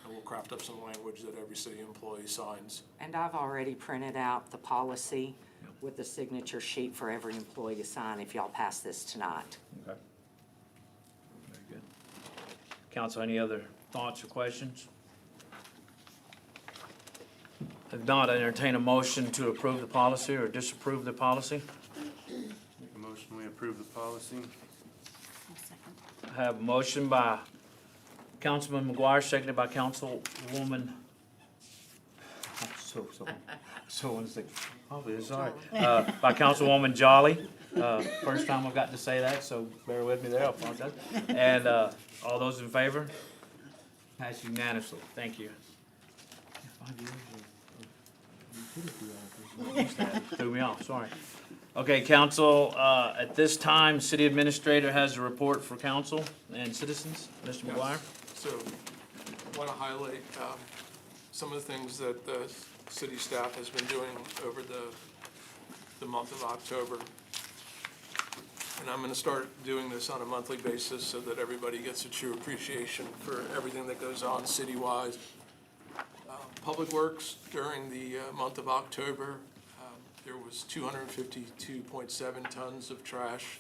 And we'll craft up some language that every city employee signs. And I've already printed out the policy with the signature sheet for every employee to sign if y'all pass this tonight. Okay. Very good. Council, any other thoughts or questions? If not, I entertain a motion to approve the policy or disapprove the policy. Make a motion, we approve the policy. I have a motion by Councilman McGuire, seconded by Councilwoman. So unsick. Oh, it's all right. By Councilwoman Jolly. First time I've got to say that, so bear with me there. I apologize. And all those in favor? Passed unanimously. Thank you. Threw me off, sorry. Okay, council, at this time, city administrator has a report for council and citizens. Mr. McGuire? So, I want to highlight some of the things that the city staff has been doing over the month of October. And I'm going to start doing this on a monthly basis so that everybody gets a true appreciation for everything that goes on citywide. Public Works, during the month of October, there was 252.7 tons of trash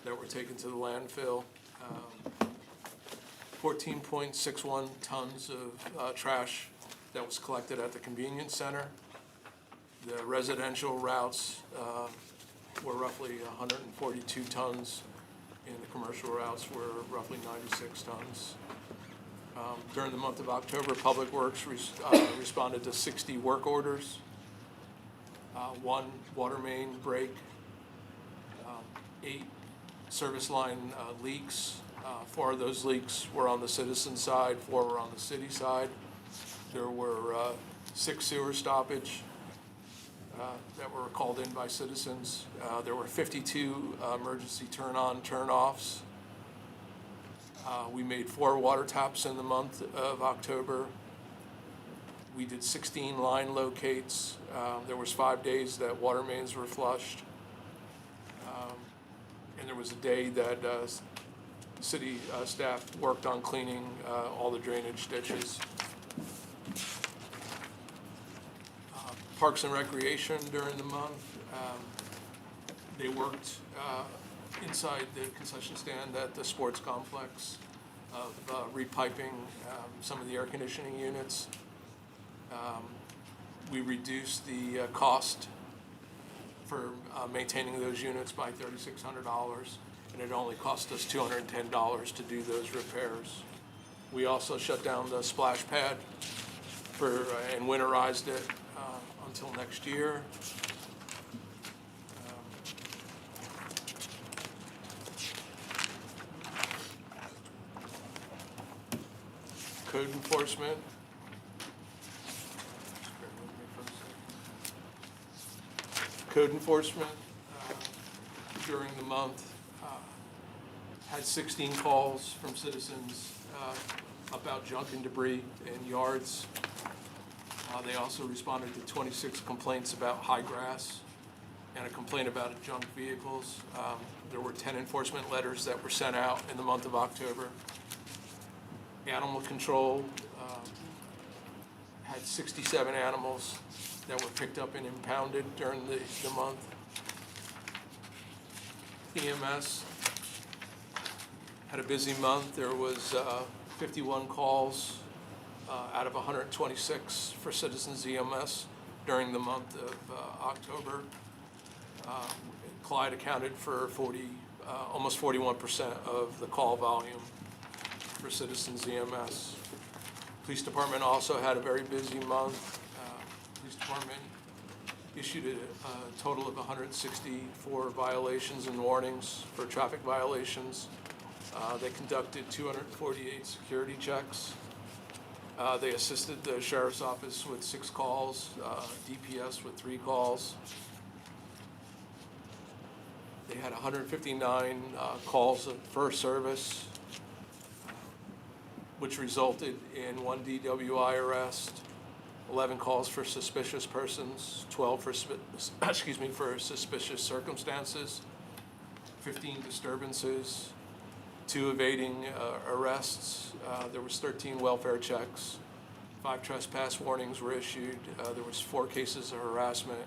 that were taken to the landfill. 14.61 tons of trash that was collected at the convenience center. The residential routes were roughly 142 tons, and the commercial routes were roughly 96 tons. During the month of October, Public Works responded to 60 work orders, 1 water main break, 8 service line leaks. 4 of those leaks were on the citizen side, 4 were on the city side. There were 6 sewer stoppage that were called in by citizens. There were 52 emergency turn-on, turn-offs. We made 4 water taps in the month of October. We did 16 line locates. There was 5 days that water mains were flushed. And there was a day that city staff worked on cleaning all the drainage ditches. Parks and Recreation during the month, they worked inside the concession stand at the sports complex of repiping some of the air conditioning units. We reduced the cost for maintaining those units by $3,600, and it only cost us $210 to do those repairs. We also shut down the splash pad and winterized it until next year. Code enforcement. Code enforcement during the month had 16 calls from citizens about junk and debris in yards. They also responded to 26 complaints about high grass and a complaint about junk vehicles. There were 10 enforcement letters that were sent out in the month of October. Animal control had 67 animals that were picked up and impounded during the month. EMS had a busy month. There was 51 calls out of 126 for Citizens EMS during the month of October. Clyde accounted for almost 41% of the call volume for Citizens EMS. Police Department also had a very busy month. Police Department issued a total of 164 violations and warnings for traffic violations. They conducted 248 security checks. They assisted the sheriff's office with 6 calls, DPS with 3 calls. They had 159 calls for service, which resulted in 1 DWI arrest, 11 calls for suspicious persons, 12 for for suspicious circumstances, 15 disturbances, 2 evading arrests. There was 13 welfare checks, 5 trespass warnings were issued. There was 4 cases of harassment,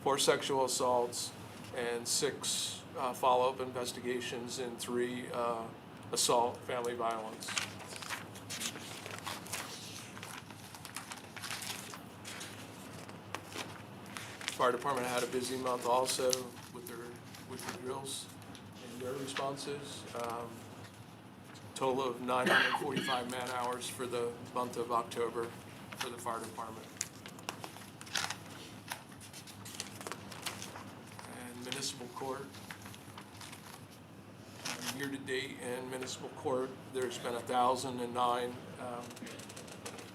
4 sexual assaults, and 6 follow-up investigations, and 3 assault, family violence. Fire department had a busy month also with their drills and their responses. Total of 945 man-hours for the month of October for the fire department. And municipal court. Year-to-date in municipal court, there's been 1,009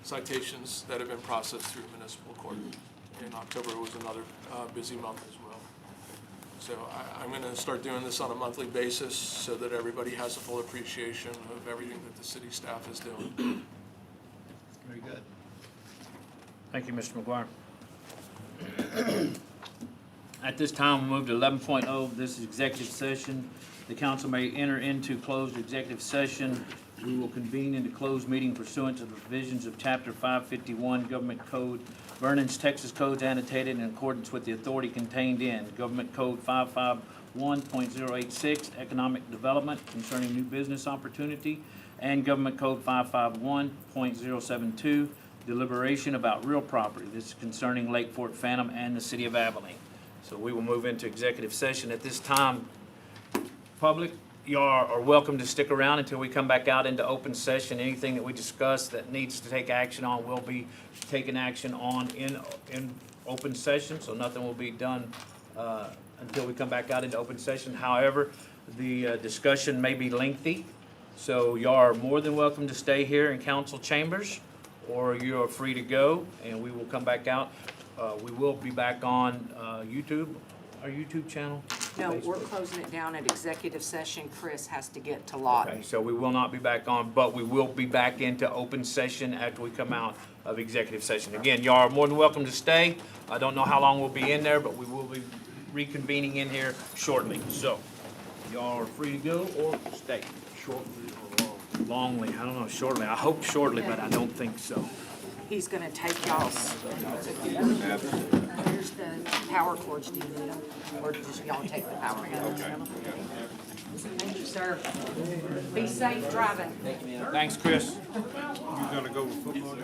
citations that have been processed through municipal court. And October was another busy month as well. So I'm going to start doing this on a monthly basis so that everybody has a full appreciation of everything that the city staff is doing. Very good. Thank you, Mr. McGuire. At this time, we'll move to 11.0. This is executive session. The council may enter into closed executive session. We will convene into closed meeting pursuant to the provisions of Chapter 551 Government Code, Vernon's Texas Codes annotated in accordance with the authority contained in Government Code 551.086, Economic Development concerning new business opportunity, and Government Code 551.072, Deliberation about real property. This is concerning Lake Fort Phantom and the city of Abilene. So we will move into executive session at this time. Public, you are welcome to stick around until we come back out into open session. Anything that we discuss that needs to take action on will be taken action on in open session, so nothing will be done until we come back out into open session. However, the discussion may be lengthy, so you are more than welcome to stay here in council chambers, or you are free to go, and we will come back out. We will be back on YouTube, our YouTube channel. No, we're closing it down at executive session. Chris has to get to Lawton. Okay, so we will not be back on, but we will be back into open session after we come out of executive session. Again, y'all are more than welcome to stay. I don't know how long we'll be in there, but we will be reconvening in here shortly. So, y'all are free to go or stay. Shortly or long? Longly, I don't know, shortly. I hope shortly, but I don't think so. He's gonna take y'all's. Here's the power cords. Do you need them? Or just y'all take the power cords? Thank you, sir. Be safe driving. Thanks, Chris. You gonna go with football?